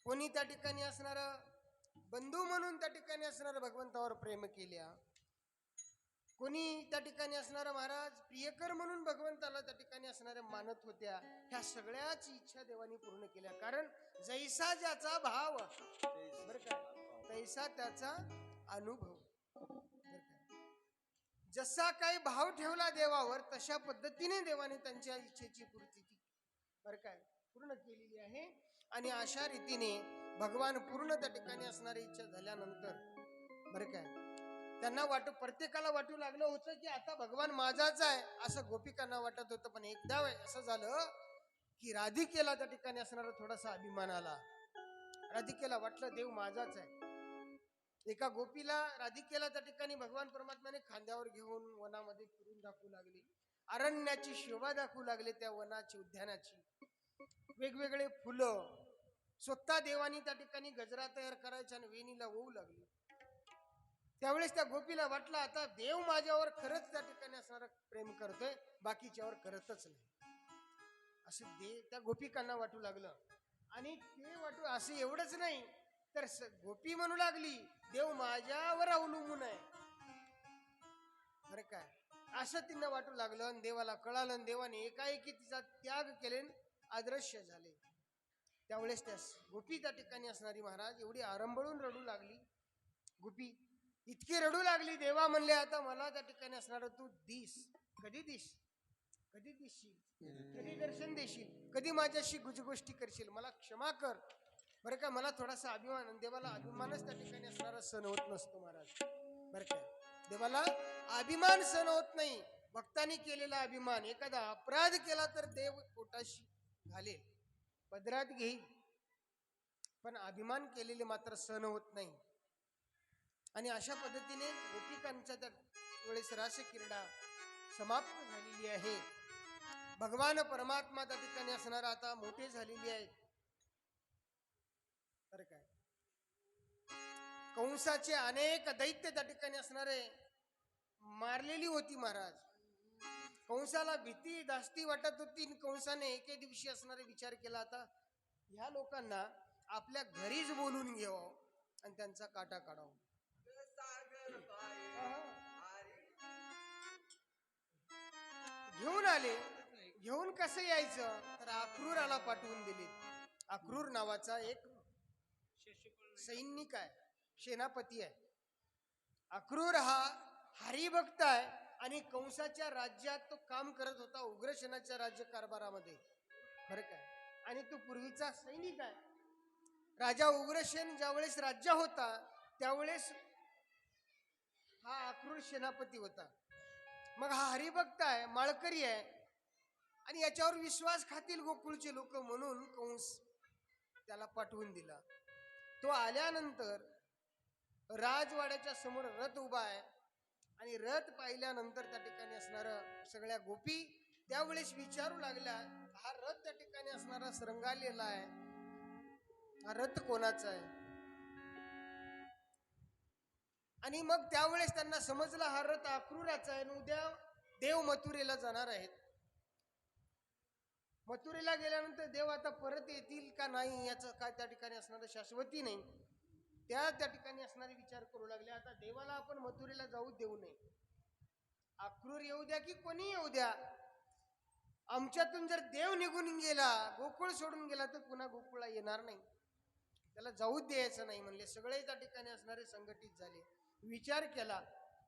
कोणी त्या ठिकाणी असणार बंधू म्हणून त्या ठिकाणी असणाऱ्या भगवंतावर प्रेम केल्या, कोणी त्या ठिकाणी असणारा महाराज प्रियकर म्हणून भगवंताला त्या ठिकाणी असणाऱ्या मानत होत्या. ह्या सगळ्याची इच्छा देवानी पूर्ण केल्या. कारण जैसा ज्याचा भाव, बरं का, तैसा त्याचा अनुभव, बरं का. जसा काही भाव ठेवला देवावर, तशा पद्धतीने देवाने त्यांच्या इच्छेची पूर्ती, बरं काय, पूर्ण केलेली आहे. आणि अशा रीतीने भगवान पूर्ण त्या ठिकाणी असणारी इच्छा झाल्यानंतर, बरं काय, त्यांना प्रत्येकाला वाटू लागलं होतं की आता भगवान माझाच आहे, असं गोपिकांना वाटत होतं. पण एकदा असं झालं की राधिकेला त्या ठिकाणी असणारा थोडासा अभिमान आला. राधिकेला वाटलं देव माझाच आहे. एका गोपीला राधिकेला त्या ठिकाणी भगवान परमात्म्याने खांद्यावर घेऊन वनामध्ये फिरून दाखवू लागले, अरण्याची शोभा दाखवू लागले, त्या वनाची उद्यानाची वेगवेगळे फुलं स्वतः देवानी त्या ठिकाणी गजरा तयार करायचा आणि वेणीला होऊ लागली. त्यावेळेस त्या गोपीला वाटलं आता देव माझ्यावर खरंच त्या ठिकाणी असणारा प्रेम करतोय, बाकीच्यावर करतच नाही, असं त्या गोपिकांना वाटू लागलं. आणि ते वाटू असं एवढंच नाही तर गोपी म्हणू लागली देव माझ्यावर अवलंबून आहे, बरं काय, असं तिनं वाटू लागलं. आणि देवाला कळालं, देवाने एकाएकी तिचा त्याग केले, अदृश्य झाले. त्यावेळेस त्या गोपी त्या ठिकाणी असणारी महाराज एवढी आरंभळून रडू लागली. गोपी इतकी रडू लागली, देवा म्हणले आता मला त्या ठिकाणी असणार तू दिस, कधी दिसशील, कधी दर्शन देशील, कधी माझ्याशी गुजगोष्टी करशील, मला क्षमा कर, बरं का. मला थोडासा अभिमान, देवाला अभिमानच त्या ठिकाणी असणारा सण होत नसतो महाराज, बरं का. देवाला अभिमान सण होत नाही. भक्तांनी केलेला अभिमान, एखादा अपराध केला तर देव पोटाशी घालेल, पदरात घेईल, पण अभिमान केलेले मात्र सण होत नाही. आणि अशा पद्धतीने गोपिकांच्या त्या वेळेस रास क्रीडा समाप्त झालेली आहे. भगवान परमात्मा त्या ठिकाणी असणार आता मोठे झालेले आहेत, तर काय, कंसाचे अनेक दैत्य त्या ठिकाणी असणारे मारलेली होती महाराज. कंसाला भीती धास्ती वाटत होती. कंसाने एके दिवशी असणारे विचार केला, आता ह्या लोकांना आपल्या घरीच बोलून घ्यावं आणि त्यांचा काटा काढावा. घेऊन आले. घेऊन कसं यायचं तर अक्रूराला पाठवून दिले. अक्रूर नावाचा एक सैनिक आहे, सेनापती आहे. अक्रूर हा हरिभक्त आहे आणि कंसाच्या राज्यात तो काम करत होता, उग्रसेनाच्या राज्य कारभारामध्ये, बरं काय. आणि तो पूर्वीचा सैनिक आहे. राजा उग्रसेन ज्यावेळेस राज्य होता त्यावेळेस हा अक्रूर सेनापती होता. मग हा हरिभक्त आहे, माळकरी आहे आणि याच्यावर विश्वास खातील गोकुळचे लोक म्हणून कंस त्याला पाठवून दिला. तो आल्यानंतर राजवाड्याच्या समोर रथ उभा आहे आणि रथ पाहिल्यानंतर त्या ठिकाणी असणारं सगळ्या गोपी त्यावेळेस विचारू लागला, हा रथ त्या ठिकाणी असणारा रंगालेला आहे, हा रथ कोणाचा आहे? आणि मग त्यावेळेस त्यांना समजलं हा रथ अक्रूराचा आहे आणि उद्या देव मथुरेला जाणार आहेत. मथुरेला गेल्यानंतर देव आता परत येतील का नाही याचं काय त्या ठिकाणी असणारं शाश्वती नाही. त्या ठिकाणी असणारे विचार करू लागले, आता देवाला आपण मथुरेला जाऊ देऊ नये. अक्रूर येऊ द्या की कोणी येऊ द्या, आमच्यातून जर देव निघून गेला, गोकुळ सोडून गेला, तर पुन्हा गोकुळला येणार नाही, त्याला जाऊ द्यायचं नाही म्हणले. सगळे त्या ठिकाणी असणारे संघटित झाले, विचार केला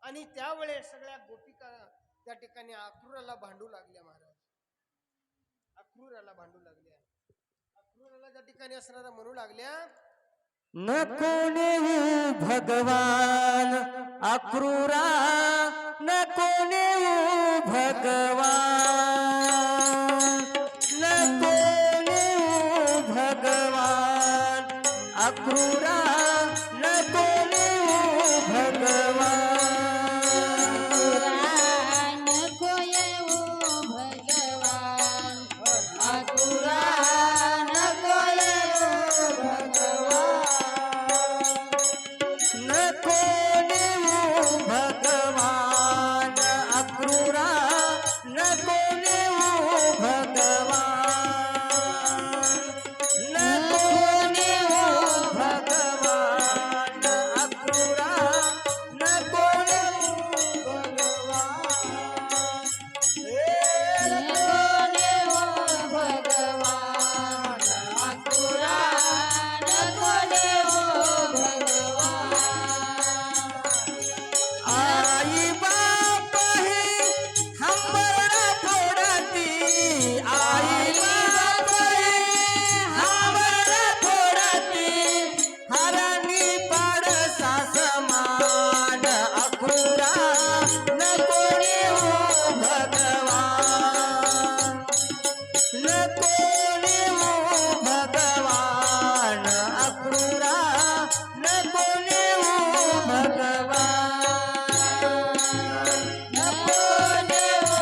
आणि त्यावेळेस सगळ्या गोपिका त्या ठिकाणी अक्रूराला भांडू लागल्या. महाराज अक्रूराला भांडू लागल्या. अक्रूराला त्या ठिकाणी असणारा म्हणू लागल्या, नको नेऊ भगवान अक्रूरा, नको नेऊ भगवान, नको नेऊ भगवान अक्रूरा, नको नेऊ भगवान. नको येऊ भगवान अक्रूरा नको येऊ भगवान, नको नेऊ भगवान अक्रूरा, नको नेऊ भगवान, नको नेऊ भगवान अक्रूरा, नको नेऊ भगवान. नको नेऊ भगवान अक्रूरा नको नेऊ भगवान. आई बाप ही हमरा फोडती, आई बाप ही हमरा फोडती, हरणी पाडसा समान अक्रूरा, नको नेऊ भगवान, नको नेऊ भगवान अक्रूरा, नको नेऊ भगवान, नको नेऊ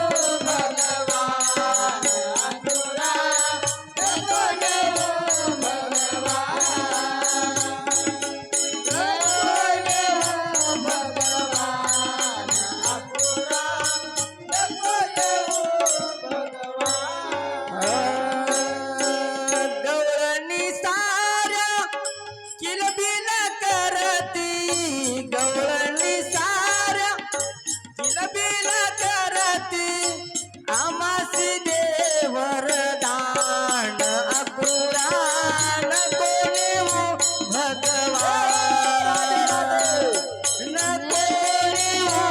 भगवान अक्रूरा, नको नेऊ भगवान, नको नेऊ भगवान अक्रूरा, नको नेऊ भगवान. गवळणी साऱ्या किलबिल करती, गवळणी साऱ्या किलबिल करती, आमासी देव वरदान अक्रूरा, नको नेऊ भगवान, नको नेऊ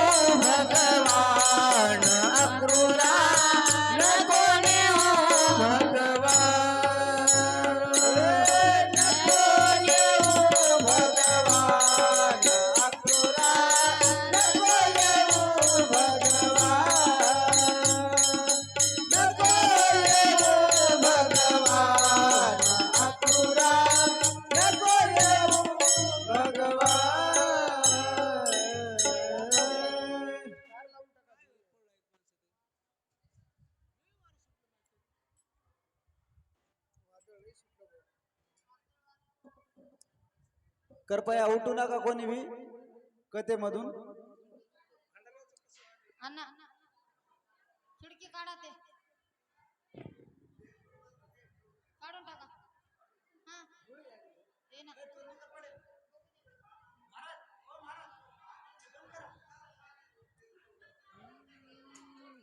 भगवान अक्रूरा, नको नेऊ भगवान, नको नेऊ भगवान अक्रूरा, नको नेऊ भगवान, नको नेऊ भगवान अक्रूरा, नको नेऊ भगवान. कृपया उठू नका कोणी बी कथेमधून. अण्णा खिडकी काढा, ते काढून टाका. हा ते ना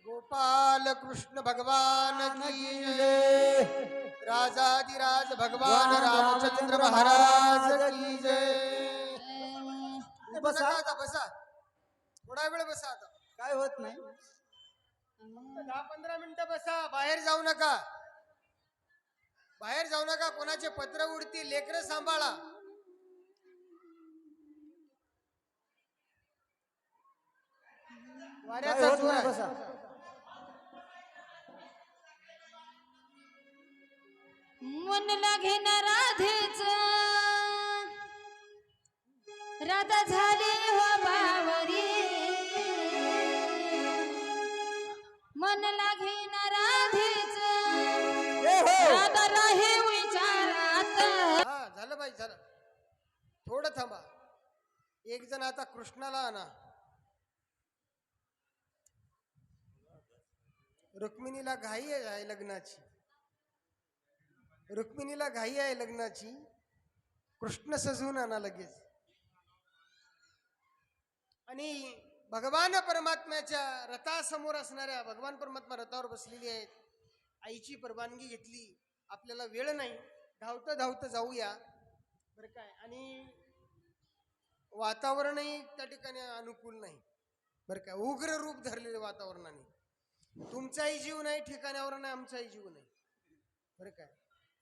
गोपाल कृष्ण भगवान की जय. राजाधिराज भगवान रामचंद्र महाराज की जय. बसा आता, बसा थोडा वेळ बसा आता, काय होत नाही. 10-15 मिनिटं बसा, बाहेर जाऊ नका, बाहेर जाऊ नका, कोणाचे पत्र उडतील, लेकरं सांभाळा. काय वाऱ्याचा होत जोर नाही, आहे. बसा. मन लागे ना राधेच, राधा झाली हो बावरी. मन लागे ना एक जण आता कृष्णाला आणा. रुक्मिणीला घाई आहे लग्नाची. रुक्मिणीला घाई आहे लग्नाची. कृष्ण सजवून आणा लगेच. आणि भगवान परमात्म्याच्या रथासमोर असणाऱ्या भगवान परमात्मा रथावर बसलेली आहेत. आईची परवानगी घेतली. आपल्याला वेळ नाही, धावतं धावतं जाऊया बरं काय. आणि वातावरणही त्या ठिकाणी अनुकूल नाही बरं काय. उग्र रूप धरलेले वातावरणाने. तुमचाही जीव नाही ठिकाणावर, नाही आमचाही जीव नाही बरं काय.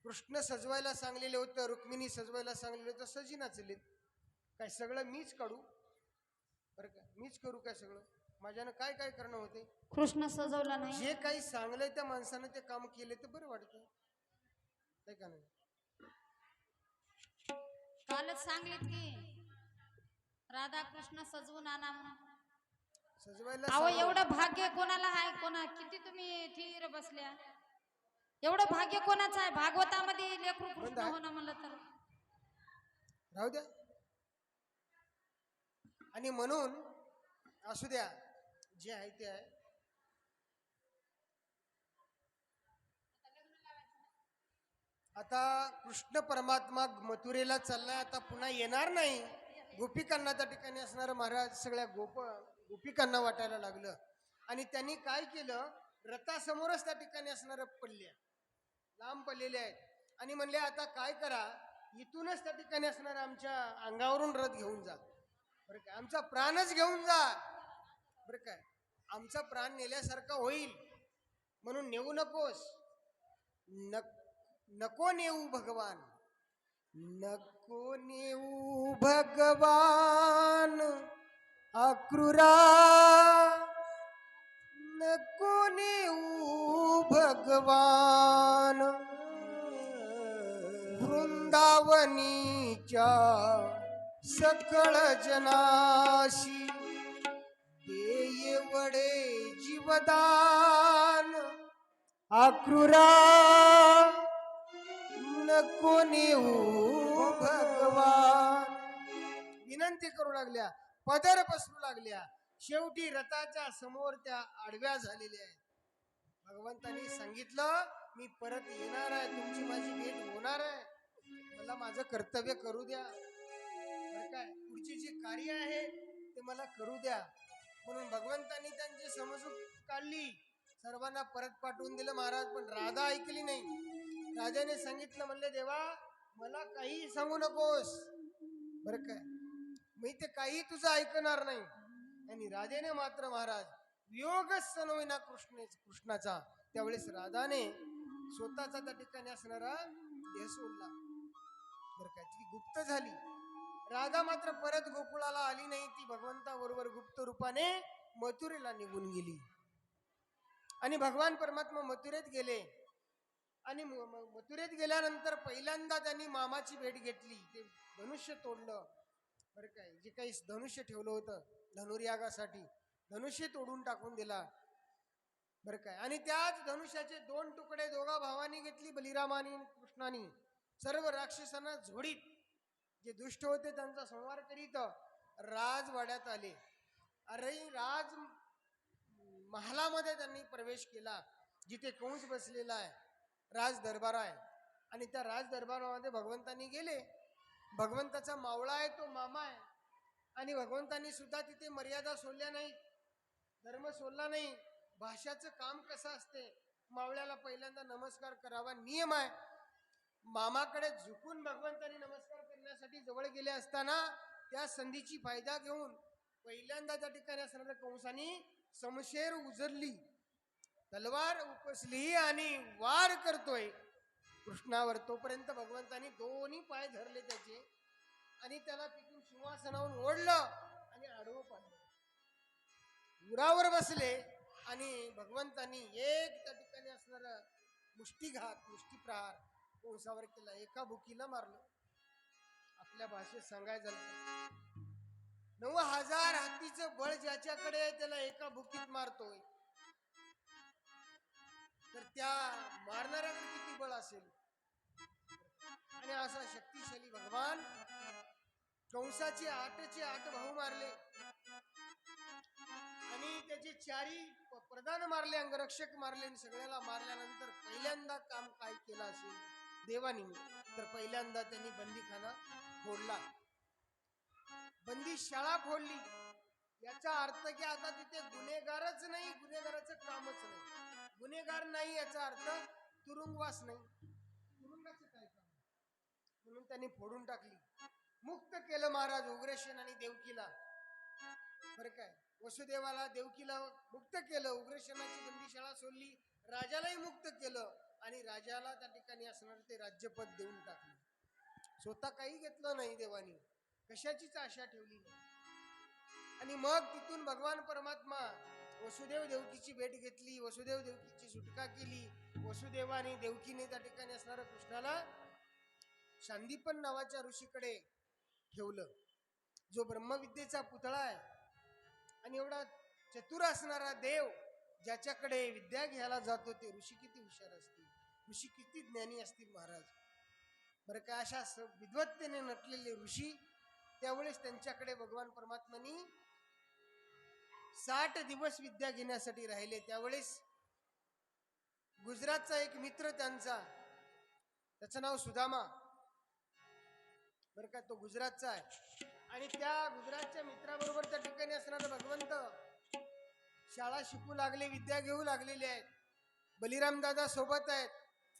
कृष्ण सजवायला सांगलेले होतं, रुक्मिणी सजवायला सांगलेलं होतं, सजी नाचलेत. काय सगळं मीच काढू बरं का, मीच करू काय सगळं. माझ्यानं काय काय करणं होते. कृष्ण सजवला नाही. जे काही सांगलंय त्या माणसानं ते काम केले तर बरं वाटतं काय का नाही. कालच सांगलीत की राधा कृष्ण सजवून आणा म्हणून. सजवायला अहो सांगलं. एवढं भाग्य कोणाला आहे? कोणा किती तुम्ही थीर बसल्या. एवढं भाग्य कोणाचं आहे? भागवतामध्ये लेकरू कृष्ण आहे. होणं म्हणलं तर. राहू द्या. आणि म्हणून असू द्या, जे आहे ते आहे. आता कृष्ण परमात्मा मथुरेला चाललाय. आता पुन्हा येणार नाही. गोपिकांना त्या ठिकाणी असणारं महाराज सगळ्या गोपिकांना वाटायला लागलं. आणि त्यांनी काय केलं, रथासमोरच त्या ठिकाणी असणारं पडल्या लांब पडलेले आहेत. आणि म्हणले आता काय करा, इथूनच त्या ठिकाणी असणार आमच्या अंगावरून रथ घेऊन जा बरं काय. आमचा प्राणच घेऊन जा बरं काय. आमचा प्राण नेल्यासारखा होईल म्हणून नेऊ नकोस. नको नेऊ भगवान, नको नेऊ भगवान अक्रूरा. नको नेऊ भगवान वृंदावनीच्या सकळ जनाशी. देय वडे जीवदान अक्रूरा. नको नेऊ भगवान. विनंती करू लागल्या, पदर पसरू लागल्या. शेवटी रथाच्या समोर त्या आडव्या झालेल्या आहेत. भगवंतांनी सांगितलं मी परत येणार आहे, तुमची माझी भेट होणार आहे, मला माझं कर्तव्य करू द्या बरं काय. पुढची जी कार्य आहे ते मला करू द्या. म्हणून भगवंतांनी त्यांची समजूत काढली, सर्वांना परत पाठवून दिलं महाराज. पण राधा ऐकली नाही. राजाने सांगितलं, म्हणले देवा मला काही सांगू नकोस बरं काय, मी ते काही तुझं ऐकणार नाही. आणि राजाने मात्र महाराज वियोगच सणविना कृष्णाचा. त्यावेळेस राधाने स्वतःचा त्या ठिकाणी असणारा देह सोडला बरं काय. ती गुप्त झाली. राधा मात्र परत गोकुळाला आली नाही. ती भगवंताबरोबर गुप्त रूपाने मथुरेला निघून गेली. आणि भगवान परमात्मा मथुरेत गेले. आणि मथुरेत गेल्यानंतर पहिल्यांदा त्यांनी मामाची भेट घेतली. ते धनुष्य तोडलं बरं काय. जे काही धनुष्य ठेवलं होतं धनुर्यागासाठी, धनुष्य तोडून टाकून दिला बरं काय. आणि त्याच धनुष्याचे 2 तुकडे दोघा भावांनी घेतली, बलिरामानी कृष्णानी. सर्व राक्षसांना झोडीत, जे दुष्ट होते त्यांचा संहार करीत राजवाड्यात आले. अरे राज महालामध्ये त्यांनी प्रवेश केला, जिथे कंस बसलेला आहे, राज दरबार आहे. आणि त्या राज दरबारामध्ये भगवंतांनी गेले. भगवंताचा मावळा आहे, तो मामा आहे. आणि भगवंतांनी सुद्धा तिथे मर्यादा सोडल्या नाही, धर्म सोडला नाही. भाषाचं काम कसं असते, मावळ्याला पहिल्यांदा नमस्कार करावा नियम आहे. मामाकडे झुकून भगवंतांनी नमस्कार करण्यासाठी जवळ गेले असताना त्या संधीची फायदा घेऊन पहिल्यांदा त्या ठिकाणी असणाऱ्या कंसाने समशेर उजरली, तलवार उपसली आणि वार करतोय कृष्णावर. तोपर्यंत भगवंतांनी दोन्ही पाय धरले त्याचे आणि त्याला तिथून सिंहासनावरून ओढलं आणि आडवं पाडलं. उरावर बसले आणि भगवंतांनी एक त्या ठिकाणी असणारं मुष्टीघात, मुष्टीप्रहार कंसावर केला. एका बुकीला मारलं. आपल्या भाषेत सांगायचं झालं 9000 हत्तीचं बळ ज्याच्याकडे आहे त्याला एका बुकीत मारतोय, तर त्या मारणाऱ्याकडे किती बळ असेल. आणि असा शक्तिशाली भगवान कंसाचे 8 भाऊ मारले आणि त्याचे 4 प्रधान मारले, अंगरक्षक मारले आणि सगळ्याला मारल्यानंतर पहिल्यांदा काम काय केलं असेल देवानी, तर पहिल्यांदा त्यांनी बंदीखाना फोडला, बंदी शाळा फोडली. याचा अर्थ की आता तिथे गुन्हेगारच नाही, गुन्हेगाराचं कामच नाही, गुन्हेगार नाही याचा अर्थ तुरुंगवास नाही, तुरुंगाचं काय काम, म्हणून त्यांनी फोडून टाकली. मुक्त केलं महाराज उग्रसेन आणि देवकीला. बरं काय, वसुदेवाला देवकीला मुक्त केलं, उग्रसेनाची बंदीशाळा सोडली, राजालाही मुक्त केलं आणि राजाला त्या ठिकाणी असणार ते राज्यपद देऊन टाकलं. स्वतः काही घेतलं नाही देवानी, कशाचीच आशा ठेवली नाही. आणि मग तिथून भगवान परमात्मा वसुदेव देवकीची भेट घेतली, वसुदेव देवकीची सुटका केली. वसुदेवाने देवकीने त्या ठिकाणी असणाऱ्या कृष्णाला शांदीपन नावाच्या ऋषीकडे ठेवलं, जो ब्रह्मविद्येचा पुतळा आहे. आणि एवढा चतुर असणारा देव ज्याच्याकडे विद्या घ्यायला जातो ते ऋषी किती हुशार असतील, ऋषी किती ज्ञानी असतील महाराज. बरं का, अशा विद्वत्तेने नटलेले ऋषी त्यावेळेस त्यांच्याकडे भगवान परमात्मानी 60 दिवस विद्या घेण्यासाठी राहिले. त्यावेळेस गुजरातचा एक मित्र त्यांचा, त्याचं नाव सुदामा, बरं का, तो गुजरातचा आहे. आणि त्या गुजरातच्या मित्राबरोबर त्या ठिकाणी असणारे भगवंत शाळा शिकू लागले, विद्या घेऊ लागलेले आहेत. बलिराम दादा सोबत आहेत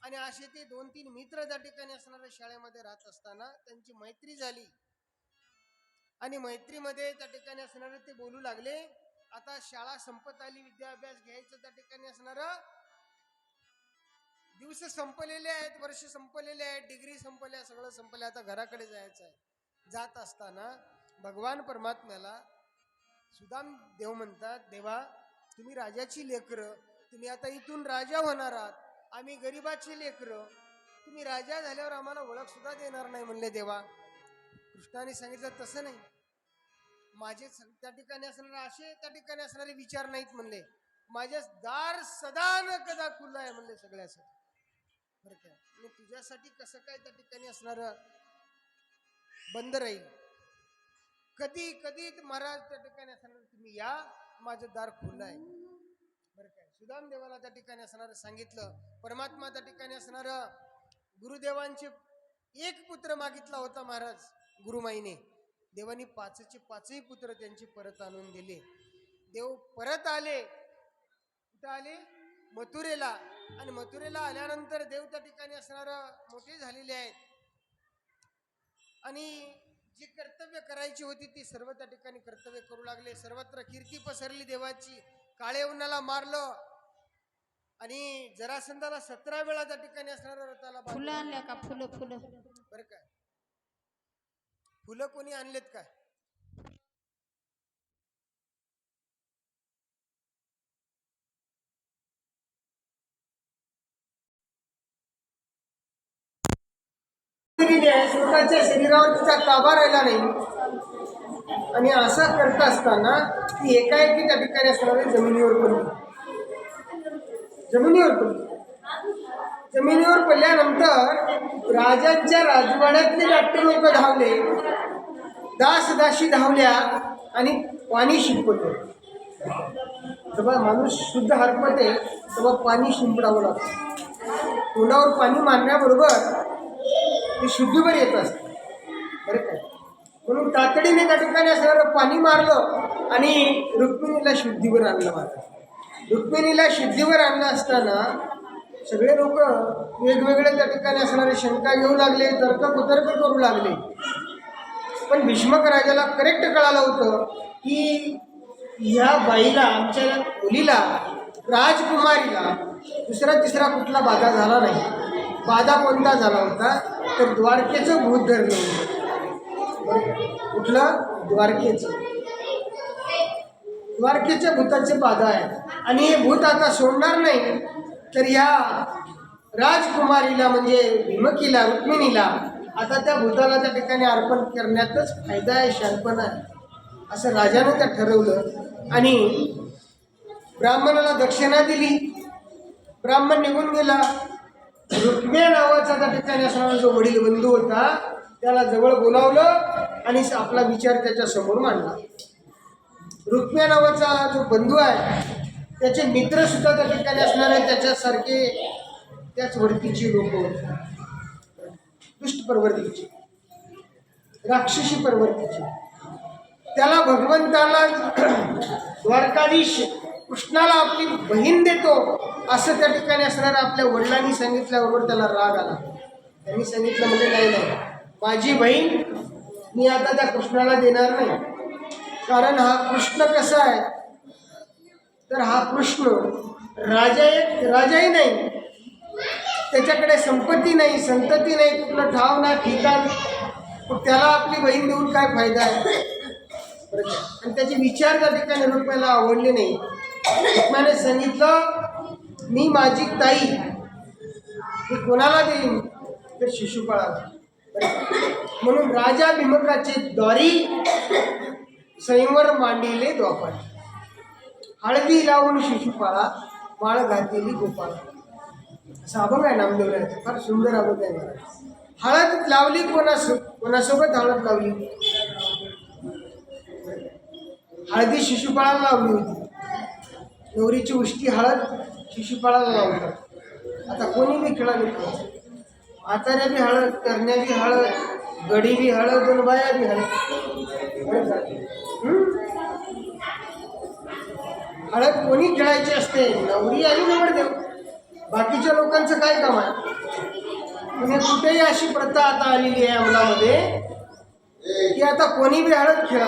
आणि असे ते 2-3 मित्र त्या ठिकाणी असणाऱ्या शाळेमध्ये राहत असताना त्यांची मैत्री झाली. आणि मैत्रीमध्ये त्या ठिकाणी असणारे ते बोलू लागले, आता शाळा संपत आली, विद्या अभ्यास घ्यायचं त्या ठिकाणी असणार, दिवस संपलेले आहेत, वर्ष संपलेले आहेत, डिग्री संपल्या, सगळं संपलं, आता घराकडे जायचं आहे. जात असताना भगवान परमात्म्याला सुदाम देव म्हणतात, देवा तुम्ही राजाची लेकरं, तुम्ही आता इथून राजा होणार आहात, आम्ही गरीबाची लेकरं, तुम्ही राजा झाल्यावर आम्हाला ओळख सुद्धा देणार नाही म्हणले देवा. कृष्णाने सांगितलं तसं नाही, माझे त्या ठिकाणी असणारे असे त्या ठिकाणी असणारे विचार नाहीत म्हणले, माझे दार सदा न कदा खुलं आहे म्हणले सगळ्यासाठी. बरं काय, आणि तुझ्यासाठी कसं काय त्या ठिकाणी असणार बंद राहील, कधी कधी महाराज त्या ठिकाणी असणार तुम्ही या, माझं दार खुलं आहे. बरं काय, सुदाम देवाला त्या ठिकाणी असणार सांगितलं. परमात्मा त्या ठिकाणी असणार गुरुदेवांचे 1 पुत्र मागितला होता महाराज गुरुमाईने, देवानी 5चे 5ही पुत्र त्यांची परत आणून दिले. देव परत आले, कुठं आले, मथुरेला. आणि मथुरेला आल्यानंतर देव त्या ठिकाणी असणार मोठे झालेले आहेत आणि जी कर्तव्य करायची होती ती सर्व त्या ठिकाणी कर्तव्य करू लागले. सर्वत्र कीर्ती पसरली देवाची. काळे उन्हाला मारलं आणि जरासंधाला 17 वेळा त्या ठिकाणी असणाऱ्या रथाला फुलं आणल्या का, फुलं फुलं, बरं काय, फुलं कोणी आणलेत काय, स्वतःच्या शरीरावर तिचा ताबा राहिला नाही आणि असा करत असताना ती एकाएकी त्या ठिकाणी असणारे जमिनीवर पडली. जमिनीवर पडल्यानंतर राजांच्या राजवाड्यातले डॉक्टर लोक धावले, दासी धावल्या आणि पाणी शिंपडलं. जेव्हा माणूस शुद्ध हरपते तेव्हा पाणी शिंपडावं लागतं. तोंडावर पाणी मारण्याबरोबर ते शुद्धीवर येत असते. बरं काय, म्हणून तातडीने त्या ठिकाणी असणारं पाणी मारलं आणि रुक्मिणीला शुद्धीवर आणलं. महाराज रुक्मिणीला शुद्धीवर आणलं असताना सगळे लोक वेगवेगळे त्या ठिकाणी असणारे शंका घेऊ लागले, तर्क करू लागले. पण भीष्मक राजाला करेक्ट कळालं होतं की ह्या बाईला, आमच्या मुलीला, राजकुमारीला दुसरा तिसरा कुठला बाधा झाला नाही. बाधा कोणता झाला होता तर द्वारकेचं भूत धरलं होतं. कुठलं, द्वारकेच्या भूताचे बाधा आहे आणि हे भूत आता सोडणार नाही. तर ह्या राजकुमारीला म्हणजे भीमकीला, रुक्मिणीला आता त्या भूताला त्या ठिकाणी अर्पण करण्यातच फायदा आहे, शानपण आहे, असं राजानं त्या ठरवलं. आणि ब्राह्मणाला दक्षिणा दिली. ब्राह्मण निघून गेला. रुक्मिणी नावाचा त्या ठिकाणी असणारा जो वडील बंधू होता त्याला जवळ बोलावलं आणि आपला विचार त्याच्या समोर मांडला. रुक्म्या नावाचा जो बंधू आहे त्याचे मित्र सुद्धा त्या ठिकाणी असणार आहे, त्याच्यासारखे त्याच वृत्तीची लोक, दुष्ट प्रवृत्तीची, राक्षसी प्रवृत्तीची. त्याला भगवंताला द्वारकाधीश कृष्णाला आपली बहीण देतो असं त्या ठिकाणी असणार. आपल्या वडिलांनी सांगितल्याबरोबर त्याला राग आला. त्यांनी सांगितलं म्हणजे नाही नाही, माझी बहीण मी आता त्या कृष्णाला देणार नाही. कारण हा कृष्ण कसा आहे तर हा कृष्ण राजाही नाही, त्याच्याकडे संपत्ती नाही, संतती नाही, कुठलं ठाव ना ठिकाण, त्याला आपली बहीण देऊन काय फायदा आहे. आणि त्याचे विचार त्या ठिकाणी रुक्म्याला आवडले नाही. रुक्म्याने सांगितलं मी माझी ताई मी कोणाला देईन तर शिशुपाळाला. म्हणून राजा भीमकाचे द्वारी स्वयंवर मांडिले द्वापार, हळदी लावून शिशुपाळा माळ घातलेली गोपाळा. असं अभंग आहे नामदेवरायाचं, फार सुंदर अभंग आहे महाराज. हळद लावली कोणासोबत हळद लावली, हळदी शिशुपाळाला लावली होती. नवरीची उष्टी हळद शिशुपाळाला लावतात. आता कोणी बी खेळाली, म्हाताऱ्या बी हळद, करण्या बी हळद, गडी बी हळद, आणि बाया बी हळद. हळद कोणी खेळायची असते, नवरी आणि नवरदेव. बाकीच्या लोकांचं काय काम आहे. म्हणजे कुठेही अशी प्रथा आता आलेली आहे अंमलामध्ये की आता कोणी बी हळद खेळा,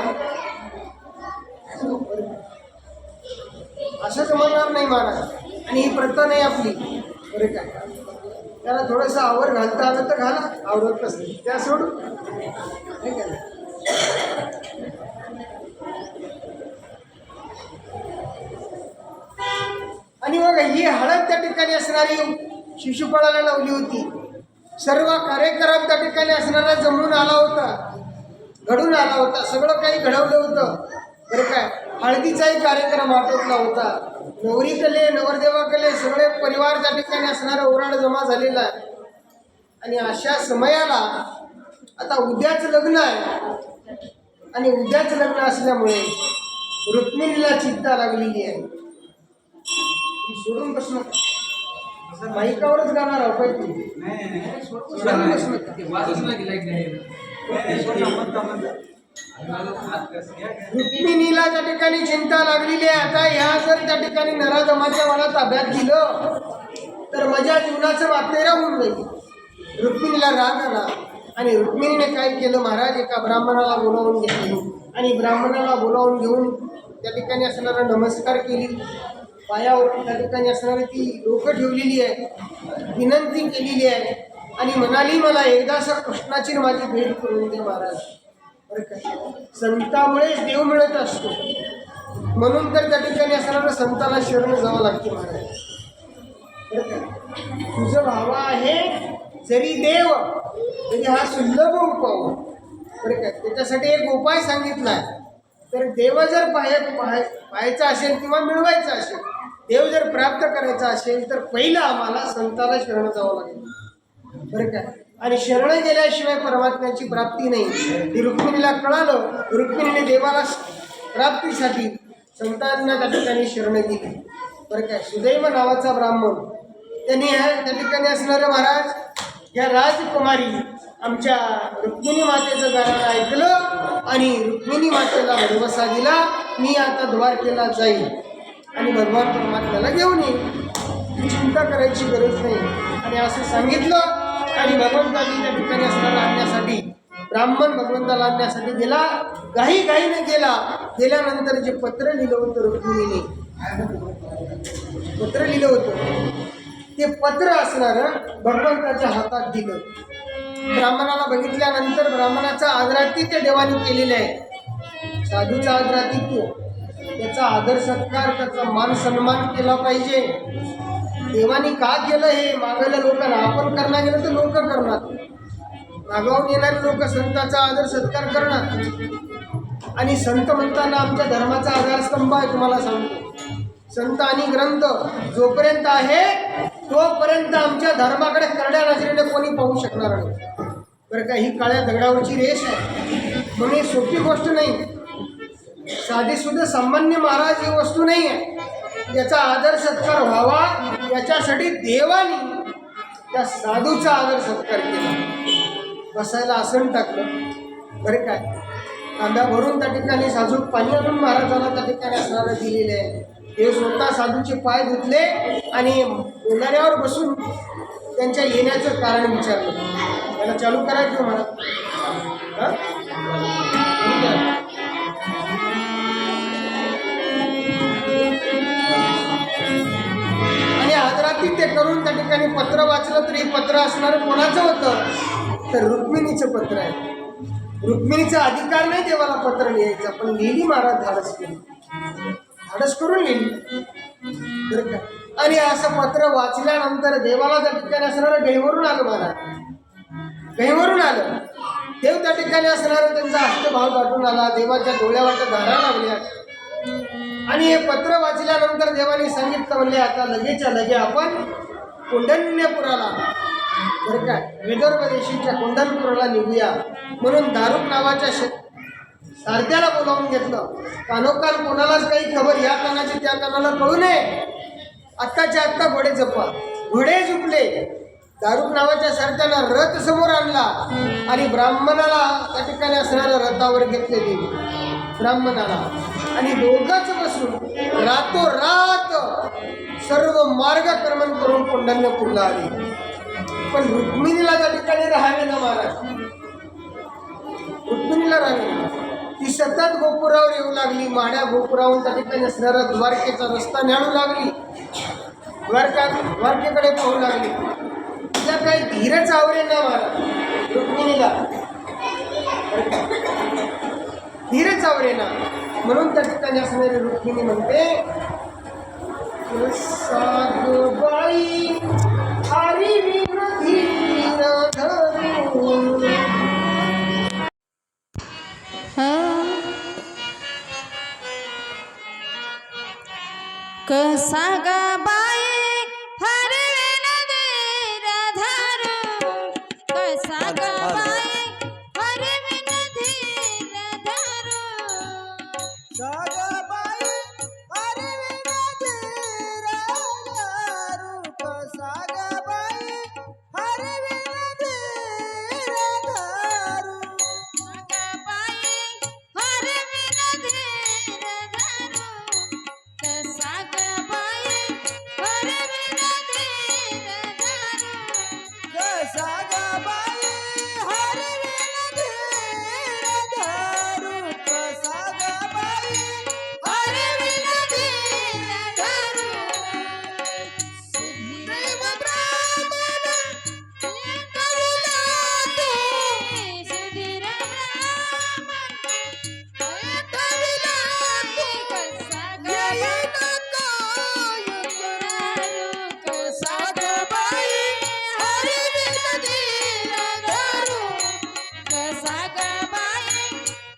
असं जमणार नाही महाराज. आणि ही प्रथा नाही आपली. बरं काय, त्याला थोडंसं आवर घालता आलं तर घाला, आवडत नसते त्या सोडून नाही का. आणि मग ही हळद त्या ठिकाणी असणारी शिशुपाळाला लावली होती. सर्व कार्यक्रम त्या ठिकाणी असणारा जमून आला होता, घडून आला होता, सगळं काही घडवलं होतं. बरं काय, हळदीचाही कार्यक्रम आटोपला होता. नवरीकडे नवरदेवाकडे सगळे परिवार त्या ठिकाणी असणारा ओराड जमा झालेला आहे. आणि अशा समयाला आता उद्याच लग्न आहे आणि उद्याच लग्न असल्यामुळे रुक्मिणीला चिंता लागलेली आहे. सोडून बसणं माईकावरच गाणार आहोत काय तुम्ही, सोडून बसणं. रुक्मिणीला त्या ठिकाणी चिंता लागलेली आहे. आता ह्या जर त्या ठिकाणी नराधमाच्या मनात अभ्यास दिलं तर माझ्या जीवनाचं वाटेरा होऊन जाईल. रुक्मिणीला राग आला आणि रुक्मिणीने काय केलं महाराज, एका ब्राह्मणाला बोलावून घेतली आणि ब्राह्मणाला बोलावून घेऊन त्या ठिकाणी असणारा नमस्कार केली. पायावर त्या ठिकाणी असणारी ती डोकं ठेवलेली आहे, विनंती केलेली आहे आणि म्हणाली मला एकदासा कृष्णाची माझी भेट करून दे महाराज. बरं काय, संतामुळेच देव मिळत असतो, म्हणून तर त्या ठिकाणी असणाऱ्या संताला शरण जावं लागते महाराज. बरं काय, तुझं भाव आहे जरी देव तरी हा सुलभ उपाय. बरं काय, त्याच्यासाठी एक उपाय सांगितला आहे. तर देव जर पाहायचा असेल किंवा मिळवायचा असेल, देव जर प्राप्त करायचा असेल तर पहिलं आम्हाला संताला शरण जावं लागेल. बरं काय, आणि शरण गेल्याशिवाय परमात्म्याची प्राप्ती नाही. ही रुक्मिणीला कळालं. रुक्मिणीने देवाला प्राप्तीसाठी संतांना त्या ठिकाणी शरण दिली. बरं काय, सुदैव नावाचा ब्राह्मण त्यांनी त्या ठिकाणी असणारं महाराज या राजकुमारी आमच्या रुक्मिणी मातेचं गाणं ऐकलं आणि रुक्मिणी मातेला भरवसा दिला, मी आता द्वारकेला जाईल आणि भगवान परमात्म्याला घेऊन येईल, चिंता करायची गरज नाही. आणि असं सांगितलं आणि भगवंतानी त्या ठिकाणी असणारा आणण्यासाठी ब्राह्मण भगवंताला आणण्यासाठी गेला. घाईने गेला. गेल्यानंतर जे पत्र लिहिलं होतं रुक्मिणीने, पत्र लिहिलं होतं ते पत्र असणारं भगवंताच्या हातात दिलं. ब्राह्मणाला बघितल्यानंतर ब्राह्मणाचा आदरातिथ्य देवाने केलेलं आहे. साधूचा आदरातिथ्य, त्याचा आदर सत्कार, त्याचा मान सन्मान केला पाहिजे. देवाने का केलं हे मागायला लोकांना, आपण करणार गेलं तर लोक करणार, मागावून येणारे लोक संताचा आदर सत्कार करणार. आणि संत म्हणताना आमच्या धर्माचा आधारस्तंभ आहे. तुम्हाला सांगतो, संत आणि ग्रंथ जोपर्यंत आहे तोपर्यंत आमच्या धर्माकडे करड्या नजरेने कोणी पाहू शकणार नाही. बरं का, ही काळ्या दगडावरची रेष आहे म्हणून ही सोपी गोष्ट नाही. साधी सुद्धा सामान्य महाराज ही वस्तू नाही आहे. याचा आदर सत्कार व्हावा याच्यासाठी देवानी त्या साधूचा आदर सत्कार केला. बसायला आसन टाकलं. बरं काय, तांब्या भरून त्या ठिकाणी साजूक पाणी आणून महाराजाला त्या ठिकाणी असणारं दिलेले आहे. ते स्वतः साधूचे पाय धुतले आणि उन्हाळ्यावर बसून त्यांच्या येण्याचं कारण विचारलं. त्याला चालू करायचं मला. आणि आदराती ते करून त्या ठिकाणी पत्र वाचलं तर हे पत्र असणार कोणाचं होतं तर रुक्मिणीचं पत्र आहे. रुक्मिणीचा अधिकार नाही देवाला पत्र लिहायचा, पण लिहिली महाराज धाडस केली, धाडस करून लिहिली. बरं का, आणि असं पत्र वाचल्यानंतर देवाला त्या ठिकाणी असणारं गैवरून आलं महाराज, गैवरून आलं. देव त्या ठिकाणी असणारं त्यांचा हस्तभाव दाटून आला. देवाच्या डोळ्यावर धारा लावल्या आणि हे पत्र वाचल्यानंतर देवाने सांगितलं, म्हणले आता लगेच्या लगे आपण कोंढण्यपुराला, बरं काय, विदर्भ देशीच्या कोंढणपुराला निघूया. म्हणून दारुक नावाच्या सारथ्याला बोलावून घेतलं. कानोकान कोणालाच काही खबर या कानाची त्या कानाला कळू नये. आत्ताच्या आत्ता घोडे जपा. घोडे झुपले. दारुक नावाच्या सारथ्यानं रथ समोर आणला आणि ब्राह्मणाला त्या ठिकाणी असणाऱ्या रथावर घेतले देवी ब्राह्मणाला, आणि दोघंच बसून रातोरात सर्व मार्गक्रमण करून कोंढण्यपूरला आले. पण रुक्मिणीला त्या ठिकाणी राहावे ना महाराज, रुक्मिणीला राहावे. ती सतत गोपुरावर येऊ लागली. माड्या गोपुरावरून त्या ठिकाणी असणारा द्वारकेचा रस्ता न्याडू लागली. द्वारकेकडे पाहू लागली. तिला काही धीरच आवरे ना महाराज, रुक्मिणीला धीरच आवरे ना. म्हणून त्या ठिकाणी असणारी रुक्मिणी म्हणते, सागबाई हरी विन धीर धरून. कसा ग बाई हरवेन धीर धरून, कसा ग बाई हरवेन धीर धरून. सागबाई हरविन धीर धरून, सागबाई हरविन धीर धरून. सागबाई हरवेन धीर धरून, कसा ग बाई हरवेन धीर धरून. सागबाई हरविन धीर धरून, सागबाई हरविन धीर धरून. सुदैव ब्राह्मण करुणा ते सुधीर ब्राह्मण कविला ते कसा ग येईन काय दारू, कसा ग बाई हरवेन धीर धरून, कसा ग बाई